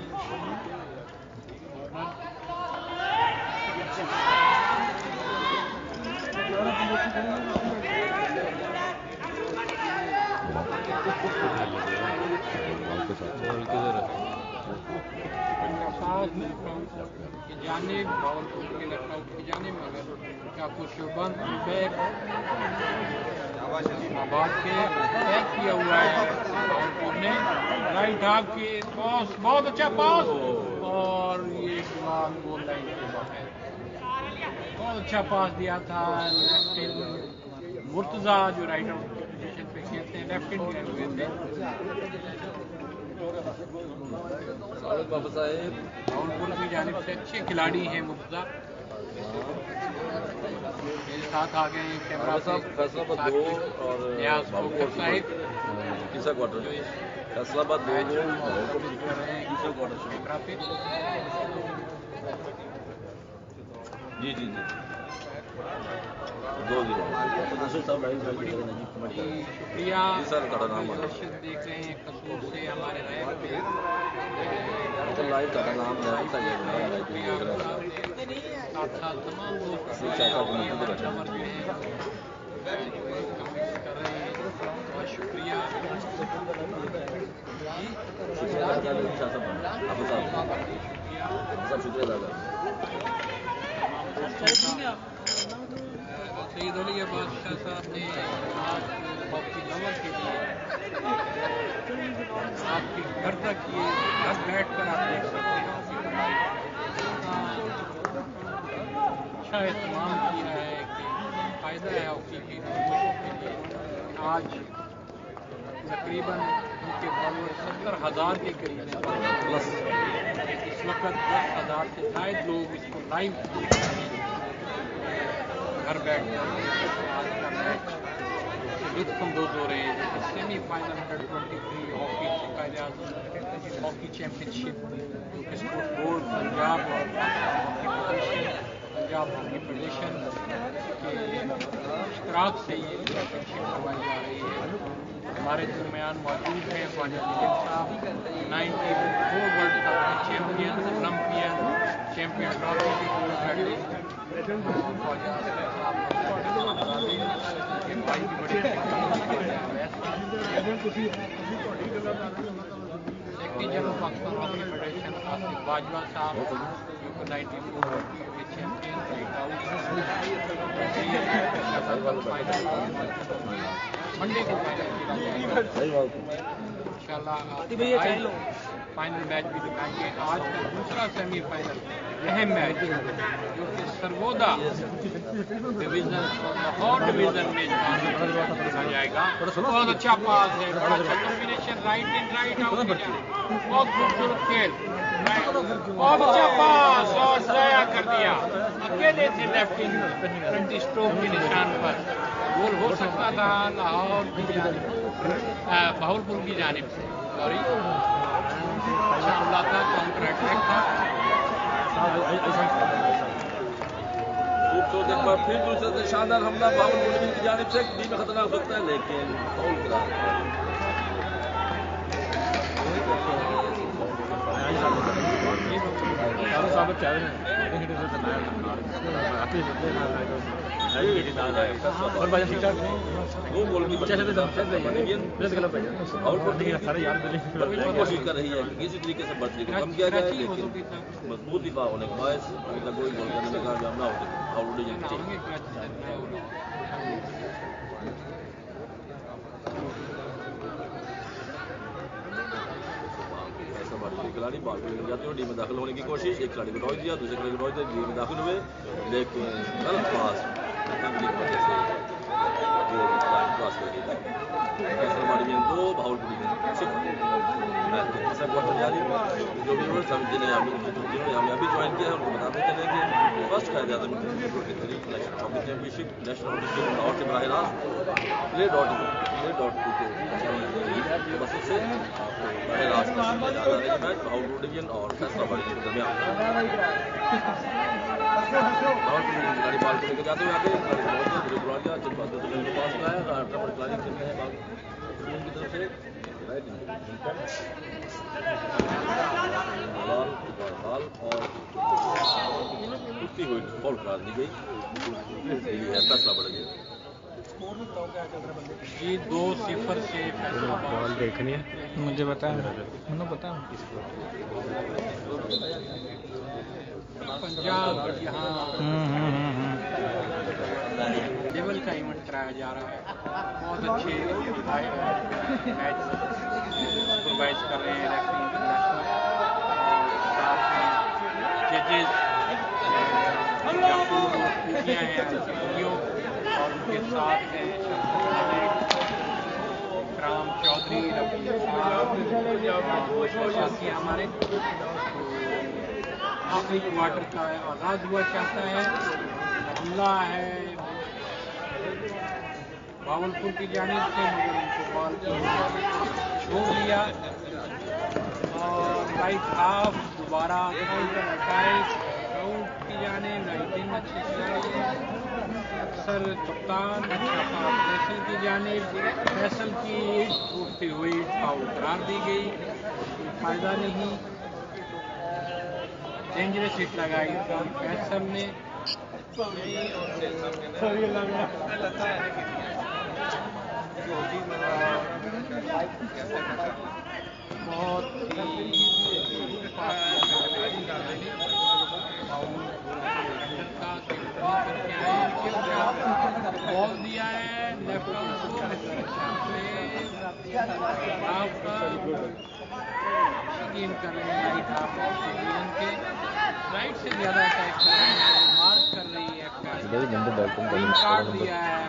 की जानिब बावलपुर के लेफ्ट की जानिब, मगर क्या कुछ बंद बैक आबाद के बैक किया हुआ है बावलपुर ने। राइट हाफ के पास, बहुत अच्छा पास, और ये बॉल गोल लाइन के बाहर। बहुत अच्छा पास दिया था लेफ्ट मुर्तजा, जो राइट आउट पोजीशन पे खेलते हैं, लेफ्ट इंडिया हुए थे। बाबा साहेब बावलपुर की जानिब से अच्छे खिलाड़ी हैं मुर्तजा। मेरे साथ आ गए हैं कैमरा बाबा साहब फैसलाबाद 2 और न्याज बावलपुर खोखर साहिब, तीसरा क्वार्टर, जो इस फैसलाबाद 2 मैच गोल, को बावलपुर कर रहे हैं तीसरा क्वार्टर। कैमरा पे। जी जी जी 2-0। बड़ी शुक्रिया। जी सर, ਤੁਹਾਡਾ ਨਾਮ ਆ। दर्शक देख रहे हैं कसूर से हमारे रैप पे। लाइव ਤੁਹਾਡਾ ਨਾਮ है शुक्रिया साथ साथ तमाम लोग जी, चाचा को मदद हमारे करना। खबर जो हैं कमेंट्स कर रहे हैं, बहुत शुक्रिया। शुक्रिया अदा करें चाचा साहब, आप साहब सब शुक्रिया अदा करें। सईद अली बादशाह साहब ने आज हॉकी लवर के लिए आपके घर तक ये घर बैठ कर आप देख सकते हैं अच्छा एहतमाम किया है कि फ़ायदा है हॉकी के लोगों के लिए। आज तकरीबन उनके फॉलोअर 70,000 के करीब हैं। प्लस इस वक्त 10,000 से शायद लोग इसको लाइव देख रहे हैं घर बैठ कर। आज का मैच लुत्फ अंदोज हो रहे हैं। सेमीफाइनल अंडर-23 हॉकी हॉकी चैंपियनशिप जो कि स्पोर्ट्स बोर्ड पंजाब और पंजाब हॉकी फेडरेशन के इश्तराक से ये चैंपियनशिप करवाई जा रही है। हमारे दरमियान मौजूद हैं ख्वाजा जिलेब साहब, 94 वर्ल्ड कप के चैंपियन, ओलंपियन, चैंपियन ट्रॉफी के गोल्ड मेडलिस्ट। ख्वाजा जिलेब साहब के भाई की बड़ी secretary general Pakistan hockey federation Asif Bajwa साहब, जो कि 94 वर्ल्ड कप के चैंपियन, मंडे को फाइनल खेला जाएगा इंशाल्लाह। फाइनल मैच भी दिखाएंगे। आज का दूसरा सेमीफाइनल अहम मैच जो कि सरगोदा डिवीजन लाहौर डिवीजन में देखा जाएगा। बहुत अच्छा पास है, बड़ा अच्छा combination, right in right out, बहुत खूबसूरत खेल, बहुत अच्छा पास और ज़ाया कर दिया। अकेले थे लेफ्ट इन 20 स्ट्रोक के निशान पर। गोल हो सकता था लाहौर की जानिब, बावलपुर की जानिब से। सॉरी, अच्छा हमला था, काउंटर अटैक था। खूबसूरत एक बार फिर दूसरे से शानदार हमला बावलपुर की जानिब से। डी में खतरनाक हो सकता है लेकिन फाउल करा। वो गोल की कोशिश कर रही है कि किसी तरीके से बचने को कम किया जाए, लेकिन मजबूत दिफा होने के बाद कोई गोल करने में कामयाब ना हो सके। खिलाड़ी बाल को लेकर जाते हुए डी में दाखिल होने की कोशिश, एक खिलाड़ी को डॉज दिया, दूसरे खिलाड़ी को डॉज दिया, डी में दाखिल हुए, लेकिन गलत पास वजह से क्रॉस कर दिया। दो बावलपुर में 0 मैच तीसरा क्वार्टर जारी। जो व्यूअर्स जिन्हें हमें अभी ज्वाइन किया है उनको बताते चलें कि फर्स्ट का ज़्यादा national hockey championship national hockey team Lahore से बराह रास्त प्ले डॉट बसों से बराह रास्त मैच बावलपुर डिवीजन और फैसलाबाद के दरमियान। खिलाड़ी बॉल को लेकर जाते हुए आगे खिलाड़ी दौड़ गया जब बात पास लगाया अल्ट्रा खिलाड़ी चल रहे हैं बाल की तरफ से राइट बॉल और टूटती हुई बॉल करार दी गई फैसला बढ़ गया जी 2-0 से बॉल देखनी है मुझे बताया मैंने बताया पंजाब यहाँ लेवल का इवेंट कराया जा रहा है। बहुत अच्छे मैच सुपरवाइज कर रहे हैं रेफरी इंटरनेशनल साथ में जजेस हैं और उनके साथ हैं राम चौधरी साथी हमारे आखिरी क्वार्टर का आगाज हुआ चाहता है। हमला है भावलपुर की जानिब से मगर उनको बॉल छोड़ दिया और राइट हाफ दोबारा की जानिब 19 अच्छे खिलाड़ी हैं अक्सर कप्तान फैसल की जानिब फैसल की टूटती हुई फाउल करार दी गई कोई फायदा नहीं डेंजरस हिट लगाई फैसल ने बहुत बॉल दिया है लेफ्ट गेम कर रहे हैं राइट हाफ के राइट से ज्यादा अटैक कर रहे हैं मार्क कर रही है ग्रीन कार्ड दिया है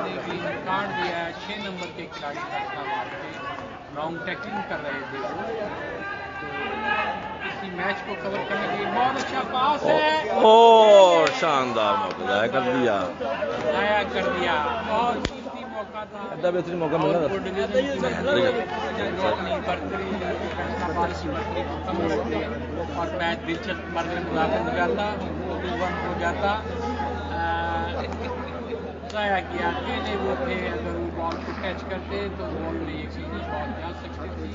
ने ग्रीन कार्ड दिया है 6 नंबर के खिलाड़ी फैसलाबाद के रॉन्ग टैकलिंग कर रहे थे इसी मैच को कवर करने के लिए बहुत अच्छा पास है और शानदार मौका जाया कर दिया और कीमती मौका था बेहतरीन मौका मिला और मैच दिलचस्प मुकाबला हो जाता 2-1 हो जाता जाया किया अकेले वो थे अगर वो बॉल को कैच करते तो बॉल में एक सीधी बॉल जा सकती थी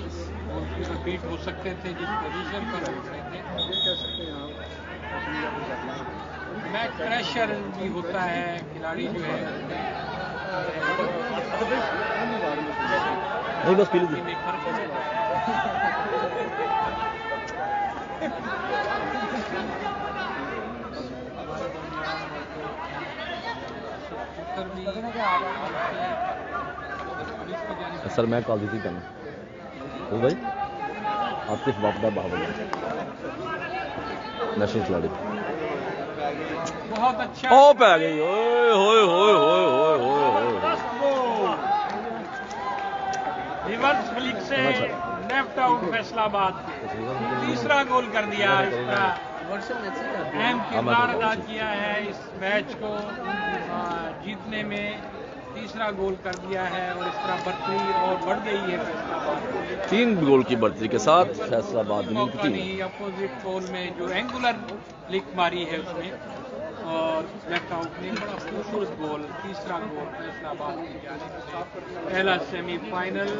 और बीट हो सकते थे जिस पोजीशन पर होते थे मैच प्रेशर भी होता है खिलाड़ी जो है नहीं बस पीली सर मैं कॉल दी थी करना तो भाई आपके वापदा बाबा नेशनल खिलाड़ी बहुत अच्छा ओ पे आ गई ओए होए होए होए होए होए होए रिवर्स फ्लिक से लेफ्ट आउट फैसलाबाद तीसरा गोल कर दिया इसका अहम किरदार अदा किया है इस मैच को जीतने में तीसरा गोल कर दिया है और इस तरह बढ़ती और बढ़ गई है फैसलाबाद 3 गोल की बढ़ती के साथ फैसलाबाद मौका नहीं अपोजिट पोल में जो एंगुलर लिक मारी है उसमें और लेफ्ट आउट ने बड़ा खूबसूरत गोल तीसरा गोल फैसलाबाद की जानिब से पहला semifinal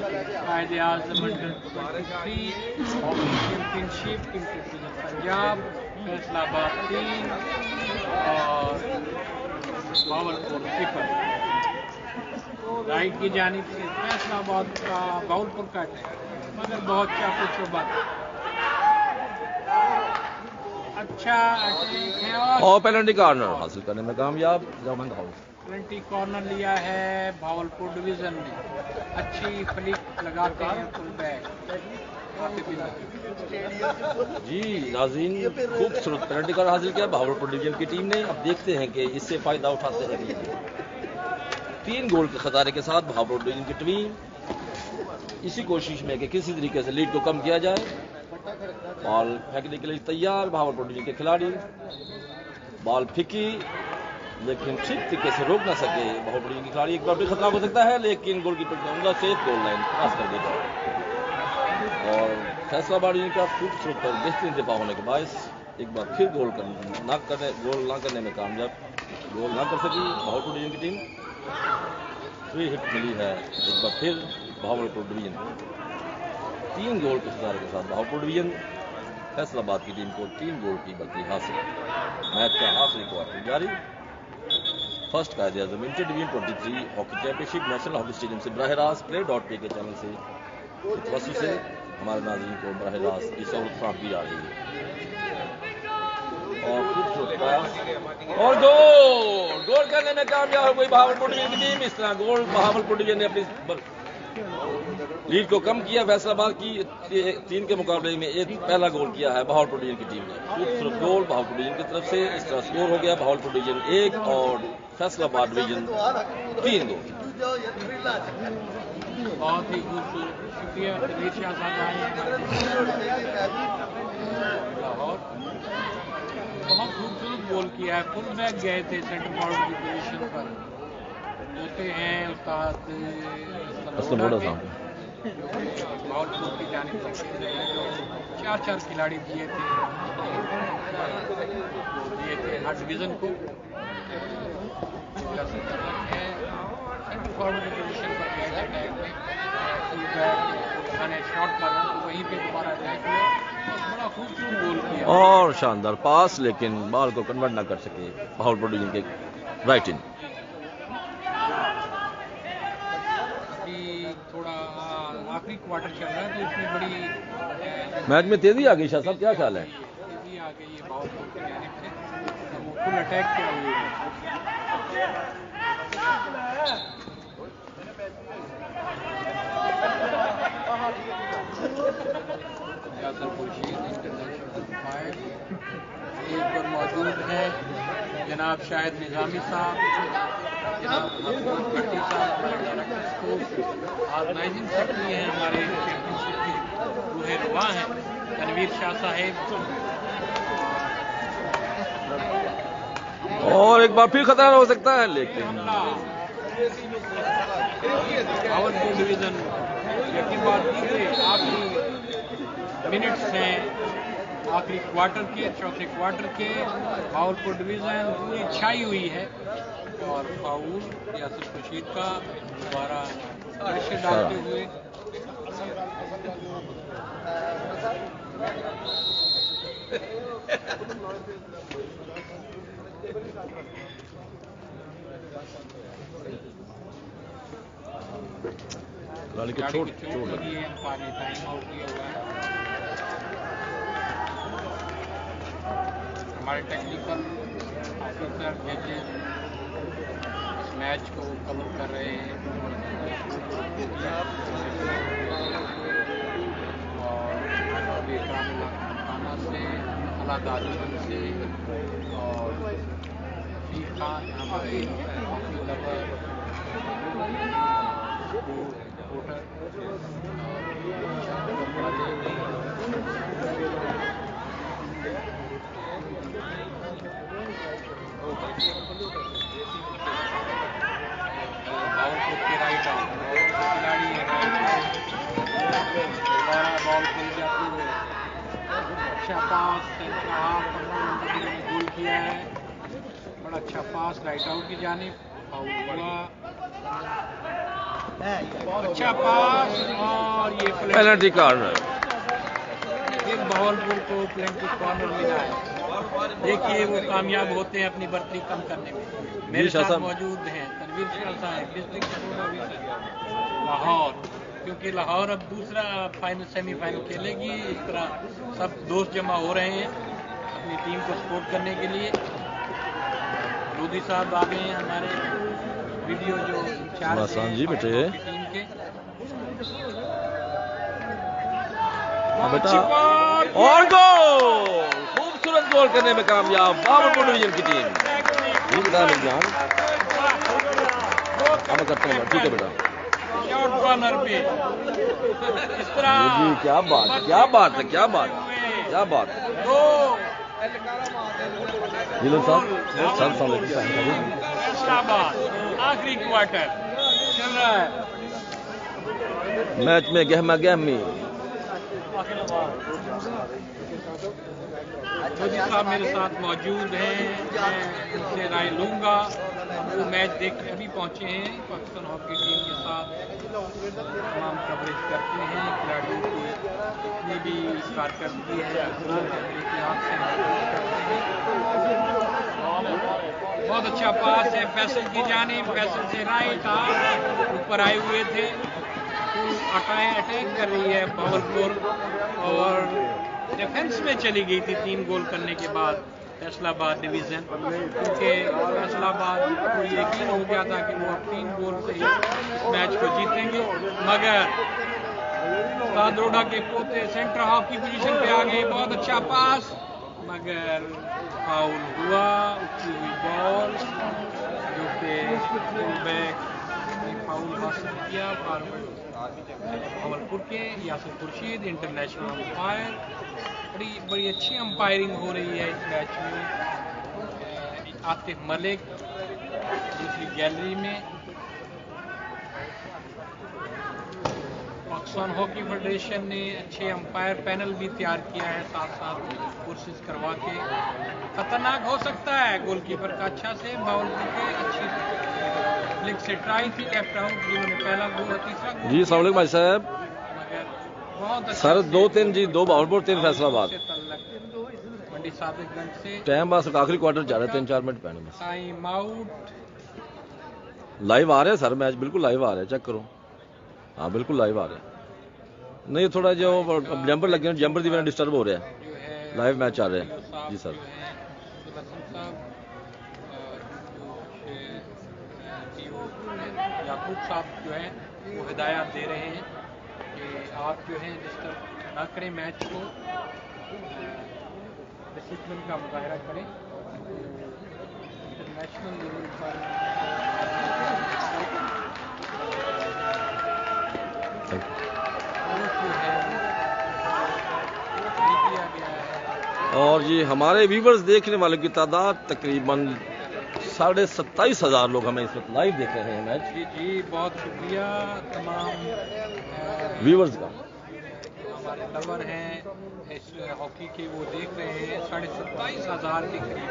Quaid Azam under 23 hockey championship Punjab Faisalabad 3 और भावलपुर 0 राइट की जानिब से फैसलाबाद का भावलपुर का मगर बहुत चाकू चौबंद अच्छा अटैक है और पेनल्टी कॉर्नर हासिल करने में कामयाब जर्मन हाउस पेनल्टी कॉर्नर लिया है भावलपुर डिवीजन ने अच्छी फ्लिक लगाते हैं फुल बैक जी नाज़रीन खूबसूरत पेनल्टी कॉर्नर हासिल किया भावलपुर डिवीजन की टीम ने अब देखते हैं कि इससे फायदा उठाते हैं 3 गोल के खसारे के साथ भावलपुर डिवीजन की टीम इसी कोशिश में कि किसी तरीके से लीड को कम किया जाए बॉल फेंकने के लिए तैयार भावलपुर डिवीजन के खिलाड़ी बॉल फेंकी लेकिन ठीक तरीके से रोक ना सके भावलपुर डिवीजन के खिलाड़ी एक बार भी खतरा हो सकता है लेकिन गोलकीपर जाऊंगा सेफ गोल लाइन क्रॉस कर देगा और फैसलाबाद डिवीजन का खूबसूरत और बेहतरीन दिफा होने के बायस एक बार फिर गोल ना करने में कामयाब, गोल ना कर सकी भावलपुर डिवीजन की टीम। 3 हिट मिली है एक बार फिर भावलपुर डिवीजन को। 3 गोल के सितारे के साथ भावलपुर डिवीजन फैसलाबाद की टीम को 3 गोल की बढ़ती हासिल। मैच का आखिरी क्वार्टर जारी। First Quaid Azam inter division 23 hockey championship national hockey stadium से बराह रास्त play.pk के चैनल से वसू से हमारे नाज़रीन को बराह रास्त की सहूलत फ्राहम की जा रही है। और और गोल करने में कामयाब हो गई भावलपुर डिवीजन की टीम। इस तरह गोल भावलपुर डिवीजन ने अपनी लीड को कम किया। फैसलाबाद की 3 के मुकाबले में एक पहला गोल किया है भावलपुर डिवीजन की टीम ने। खूबसूरत गोल भावलपुर डिवीजन की तरफ से। इस तरह स्कोर हो गया भावलपुर डिवीजन 1 और फैसलाबाद डिवीजन 3 गोल। बहुत ही खूबसूरत, शुक्रिया तनवीर शाह साहब आए हैं लाहौर। बहुत खूबसूरत गोल किया है, फुल बैक गए थे सेंटर फॉरवर्ड की पोजीशन पर। होते हैं उस्ताद भावलपुर की जानिब से खेल रहे हैं, जो 4 खिलाड़ी दिए थे हर डिवीजन को। सेंटर फॉरवर्ड की पोजीशन पर गए थे अटैक में, मैंने शॉट कर रहा तो वहीं पे दोबारा अटैक हुआ। बड़ा खूबसूरत गोल किया और शानदार पास, लेकिन बॉल को कन्वर्ट ना कर सके भावलपुर डिवीजन के राइट इन। थोड़ा आखिरी क्वार्टर चल रहा है तो इसमें बड़ी मैच में तेजी आ गई। शाह साहब क्या ख्याल है? तेजी आ गई है भावलपुर की जानिब से, वो फुल अटैक किया हुआ है। स्टेज पर मौजूद हैं जनाब शाहिद निज़ामी साहब, जनाब भट्टी साहब, ऑर्गेनाइजिंग सेक्रेटरी हैं हमारे चैंपियनशिप के रूहे रुआ हैं तनवीर शाह साहेब। और एक बार फिर खतरा हो सकता है, लेकिन भावलपुर डिवीजन की बात कीजिए, आखिरी मिनट्स हैं आखिरी क्वार्टर के, चौथे क्वार्टर के। भावलपुर डिवीजन पूरी छाई हुई है और फाउल यासिर खुर्शीद का दोबारा प्रेशर डालते हुए खिलाड़ी को चोट लगी है। पानी टाइम आउट किया हुआ है। हमारे टेक्निकल ऑफिसर जजेस इस मैच को कवर कर रहे हैं और खाना से अलादाजन से और रफीक खान हमारे हॉकी लवर रिपोर्टर भावलपुर के राइट आउट खिलाड़ी है, दोबारा बॉल खेल जाती है। अच्छा पास गोल किया है, बड़ा अच्छा पास राइट आउट की जानिब, फाउल हुआ। अच्छा पास और ये पेनल्टी कॉर्नर। फिर भावलपुर को पेनल्टी कॉर्नर मिला है। देखिए वो कामयाब होते हैं अपनी बढ़ती कम करने में। मेरे साथ मौजूद हैं तनवीर शाह साहब, डिस्ट्रिक्ट स्पोर्ट ऑफिसर लाहौर, क्योंकि लाहौर अब दूसरा फाइनल सेमीफाइनल खेलेगी। इस तरह सब दोस्त जमा हो रहे हैं अपनी टीम को सपोर्ट करने के लिए। लोधी साहब आ गए हैं हमारे वीडियो जो इंचार्ज हैं जी बेटे टीम के। बेटा और गोल, खूबसूरत गोल करने में कामयाब भावलपुर डिवीजन की टीम। जी बेटा मिल जान, अब करता हूँ। ठीक है बेटा, शॉट कॉर्नर पे इस तरह जी क्या बात है, क्या बात है, क्या बात, क्या बात। जिलो साहब फैसलाबाद आखिरी क्वार्टर चल रहा है। मैच में गहमा गहमी। मोदी साहब मेरे साथ मौजूद हैं, मैं उनसे राय लूँगा। वो मैच देखने अभी पहुँचे हैं, पाकिस्तान हॉकी टीम के साथ तमाम कवरेज करते हैं, खिलाड़ियों की जितनी भी कारकर्दगी है कैमरे की आँख से करते हैं। बहुत अच्छा पास है फैसल की जानिब, फैसल से राइट हाफ ऊपर आए हुए थे, अटैक कर रही है भावलपुर और डिफेंस में चली गई थी 3 गोल करने के बाद फैसलाबाद डिवीज़न, क्योंकि फैसलाबाद को यकीन हो गया था कि वो अब 3 गोल से ही इस मैच को जीतेंगे, मगर तादरोडा के पोते सेंटर हाफ की पोजीशन पे आ गए। बहुत अच्छा पास मगर फाउल हुआ, उठी हुई बॉल जो कि फुल बैक ने फाउल हासिल किया फॉरवर्ड भावलपुर के यासिर खुर्शीद इंटरनेशनल अंपायर। बड़ी अच्छी अंपायरिंग हो रही है इस मैच में। आतिफ मलिक दूसरी गैलरी में, पाकिस्तान हॉकी फेडरेशन ने अच्छे अंपायर पैनल भी तैयार किया है, साथ साथ कोर्सेज करवा के। खतरनाक हो सकता है गोलकीपर का अच्छा से, भावलपुर के अच्छी फ्लिक से ट्राई थी लेफ्ट आउट, जिन्होंने पहला गोल और तीसरा गोल। जी अस्सलाम वालेकुम भाई साहब। मगर बहुत अच्छा सर 2-3 जी, 2 भावलपुर 3 फैसलाबाद। मंडी सादिकगंज से टाइम बस आखिरी क्वार्टर जा रहा है, 3-4 मिनट पहले बस। Time out. लाइव आ रहे हैं सर, मैच बिल्कुल लाइव आ रहे हैं, चेक करो। हाँ बिल्कुल लाइव आ रहे हैं। नहीं थोड़ा जो जंपर लगे हैं, जंपर दी वजह डिस्टर्ब हो रहा है, जो है लाइव मैच आ रहे हैं। जी सर। याकूब साहब जो है वो हिदायत दे रहे हैं कि आप जो है डिस्टर्ब ना करें मैच को, डिसिप्लिन का मुजाहरा करें। इंटरनेशनल लेवल पर जो है नहीं किया गया है। और ये हमारे व्यूवर्स देखने वालों की तादाद तकरीबन 27,500 लोग हमें इस वक्त लाइव देख रहे हैं मैच। जी जी, बहुत शुक्रिया तमाम व्यूवर्स का। हमारे लवर हैं इस हॉकी के, वो देख रहे हैं 27,500 के करीब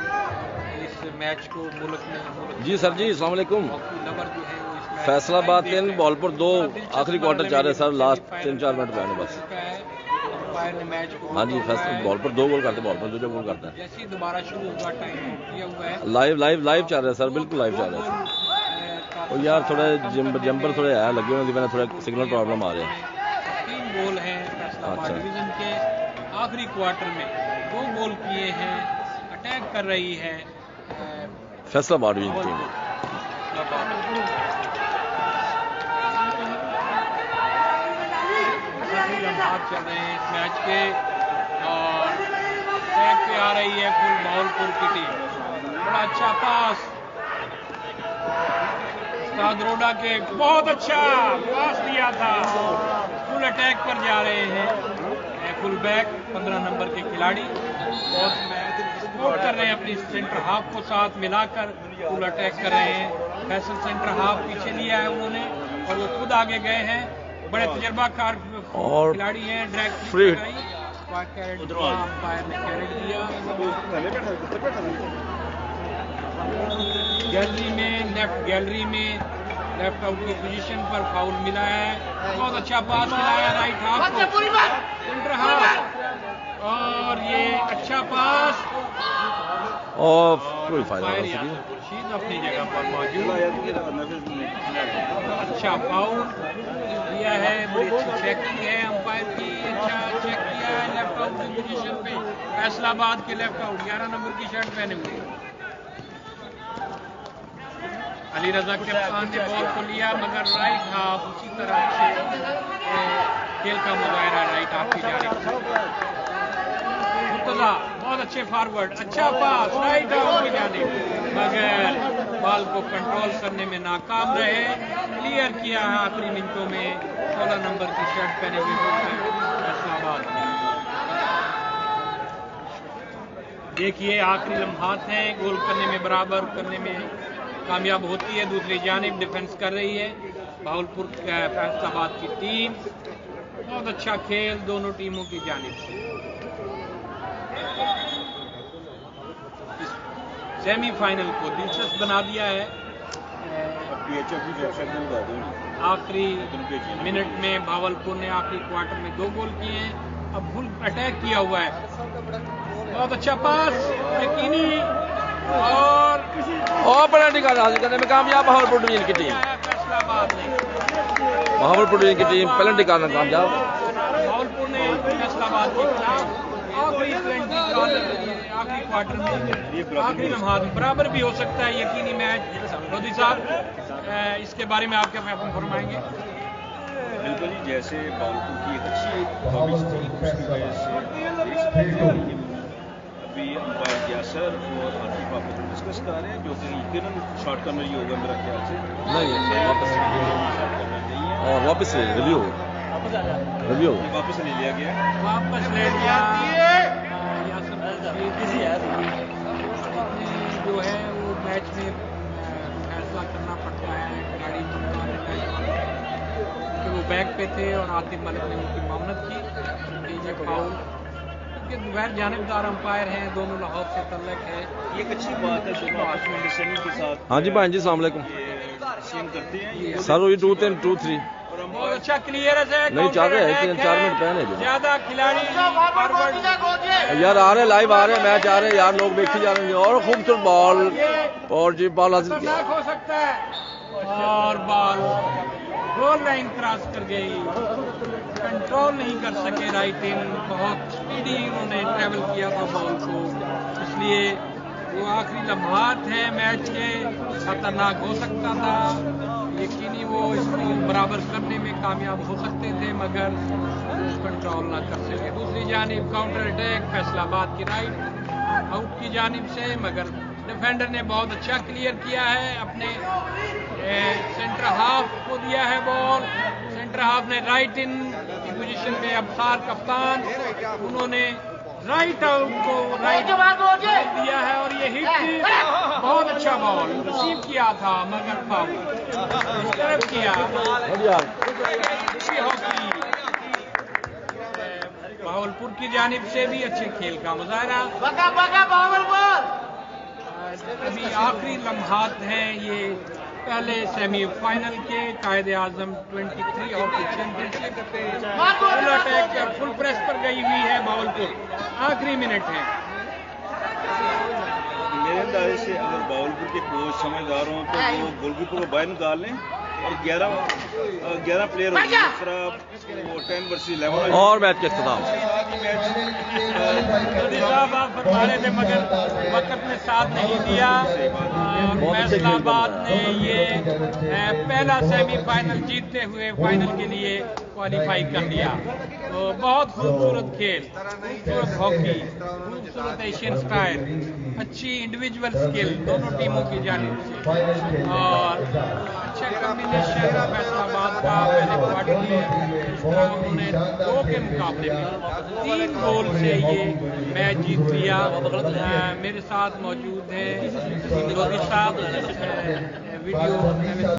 इस मैच को मुल्क में। जी सर जी अस्सलाम वालेकुम। हॉकी लवर जो है वो इस मैच फैसलाबाद देख 3 रहे हैं। भावलपुर 2 आखिरी क्वार्टर जा रहे हैं सर, लास्ट फाइनल 3-4 मिनट पहले बस। अंपायर ने मैच को हाँ जी, रोका फैसला है। भावलपुर 2 गोल करते हैं, भावलपुर 2 गोल करता है। जैसे ही दोबारा शुरू होगा टाइम किया हुआ है। लाइव चल रहा है सर, बिल्कुल लाइव चल रहा है। और यार थोड़े जंपर थोड़े है लगे हुए, मैंने थोड़ा सिग्नल प्रॉब्लम आ रहे हैं। 3 गोल हैं फैसलाबाद अच्छा। डिवीजन के। आखिरी क्वार्टर में 2 गोल किए हैं, अटैक कर रही है फैसलाबाद भी टीम। लम्हात चल रहे हैं इस मैच के और ट्रैक पे आ रही है फुल भावलपुर की टीम। बड़ा अच्छा पास तादरोडा के, बहुत अच्छा पास दिया था। फुल अटैक पर जा रहे हैं फुल बैक 15 नंबर के खिलाड़ी, और सपोर्ट कर रहे हैं अपनी सेंटर हाफ को साथ मिलाकर, फुल अटैक कर रहे हैं। फैसल सेंटर हाफ पीछे लिया है उन्होंने और वो खुद आगे गए हैं। बड़े तजर्बाकार और खिलाड़ी हैं। ड्रैग फ्री अंपायर ने कैरेट दिया। गैलरी में लेफ्ट आउट की पोजीशन पर फाउल मिला है। बहुत अच्छा पास मिलाया राइट हाफ को, सेंटर हाफ, और ये अच्छा पास और कोई फायदा फायर नहीं यासिर खुर्शीद अपनी जगह पर मौजूद। अच्छा फाउल दिया है, बड़ी अच्छी चेकिंग है अंपायर की, अच्छा चेक किया है लेफ्ट आउट की पोजीशन पे। फैसलाबाद के लेफ्ट आउट 11 नंबर की शर्ट पहने हुए अली रजा कप्तान ने बॉल को लिया, मगर राइट हाफ उसी तरह से खेल का मुजाहरा राइट हाफ की जानिब। मुर्तजा बहुत अच्छे फॉरवर्ड, अच्छा पास राइट हाफ की जानिब, मगर बॉल को कंट्रोल करने में नाकाम रहे। क्लियर किया है आखिरी मिनटों में 16 नंबर की शर्ट पहने हुए फैसलाबाद। देखिए आखिरी लम्हात हैं, गोल करने में बराबर करने में कामयाब होती है। दूसरी जानिब डिफेंस कर रही है भावलपुर फैसलाबाद की टीम। बहुत अच्छा खेल दोनों टीमों की जानिब से। सेमीफाइनल को दिलचस्प बना दिया है। आखिरी मिनट में भावलपुर ने आखिरी क्वार्टर में 2 गोल किए हैं। अब फुल अटैक किया हुआ है, बहुत अच्छा पास यकीनी और पेनल्टी का हासिल करने में कामयाब भावलपुर डिवीजन की टीम। फैसलाबाद ने भावलपुर डिवीजन की टीम पेनल्टी का कामयाब। भावलपुर ने फैसलाबाद के खिलाफ आखिरी क्वार्टर में आखिरी लम्हात बराबर भी हो सकता है यकीनी मैच। मोदी साहब इसके बारे में आप क्या फरमाएंगे? बिल्कुल ही, जैसे भावलपुर की एक अच्छी हॉबीज थी उसकी वजह से अभी अंपायर यासर और आतिफ आपस में डिस्कस कर रहे हैं, जो कि यकीनन शॉर्ट कॉर्नर ही होगा मेरा ख्याल से। नहीं वापस शॉर्ट कॉर्नर नहीं है और वापस रिव्यू वापस ले लिया गया। वापस ले लिया जो है वो मैच में फैसला करना पड़ता है खिलाड़ी कि वो बैक पे थे और आतिफ मलिक ने उनकी मामनत की कि ये फाउल के गैर जानिबदार अंपायर हैं, दोनों लाहौर से तल्लक है। ये एक अच्छी बात है, दोनों आपस में अंडरस्टैंडिंग के साथ हाँ जी भाई जी, अस्सलाम वालेकुम सेम करते हैं। ये सर। वही 2-3 बहुत अच्छा क्लियरनेस है, नहीं चल रहे हैं, काउंटर 3-4 मिनट पहले जो ज्यादा खिलाड़ी फॉरवर्ड यार आ रहे, लाइव आ रहे, मैच आ रहे यार, लोग देखी जा रहे हैं। और खूबसूरत बॉल और जी बॉल हासिल किया। खतरनाक हो सकता है और बॉल गोल लाइन क्रॉस कर गई, कंट्रोल नहीं कर सके राइट इन। बहुत स्पीडी उन्होंने ट्रैवल किया था बॉल को, इसलिए वो आखिरी लम्हात हैं मैच के, खतरनाक हो सकता था। यकीनी वो इसको बराबर करने में कामयाब हो सकते थे मगर वो कंट्रोल ना कर सके। दूसरी जानिब काउंटर अटैक फैसलाबाद की राइट आउट की जानिब से, मगर डिफेंडर ने बहुत अच्छा क्लियर किया है, अपने सेंटर हाफ को दिया है बॉल। सेंटर हाफ ने राइट इन की पोजीशन में अबसार कप्तान, उन्होंने राइट आउट को राइट दिया है और ये हिट थी। बहुत अच्छा बॉल रिसीव किया था मगर फाउल इस तरफ किया। भावलपुर की जानिब से भी अच्छे खेल का मुजाहरा। अभी आखिरी लम्हात हैं ये पहले सेमीफाइनल के Quaid-e-Azam 23 hockey championship. Full attack पर फुल प्रेस पर गई हुई है भावलपुर, आखिरी मिनट है। मेरे अंदाजे से अगर भावलपुर के कोच समझदार हों तो वो गोलकीपर को बाहर निकाल लें और 11 प्लेयर हो, जिस तरह वो 10 वर्सेस 11 और मैच के इख्तिताम। मोदी साहब आप फरमा रहे थे मगर वक्त ने साथ नहीं दिया और फैसलाबाद ने ये पहला सेमीफाइनल जीतते हुए फाइनल के लिए क्वालिफाई कर लिया। तो बहुत खूबसूरत खेल, खूबसूरत हॉकी, खूबसूरत एशियन स्टाइल, अच्छी इंडिविजुअल स्किल दोनों टीमों की जानिब से और अच्छा कॉम्बिनेशन फैसलाबाद का पहले क्वार्टर में उन्होंने 2 के मुकाबले में 3 गोल से ये मैच जीत लिया। मेरे साथ मौजूद हैं विरोधी साहब, वीडियो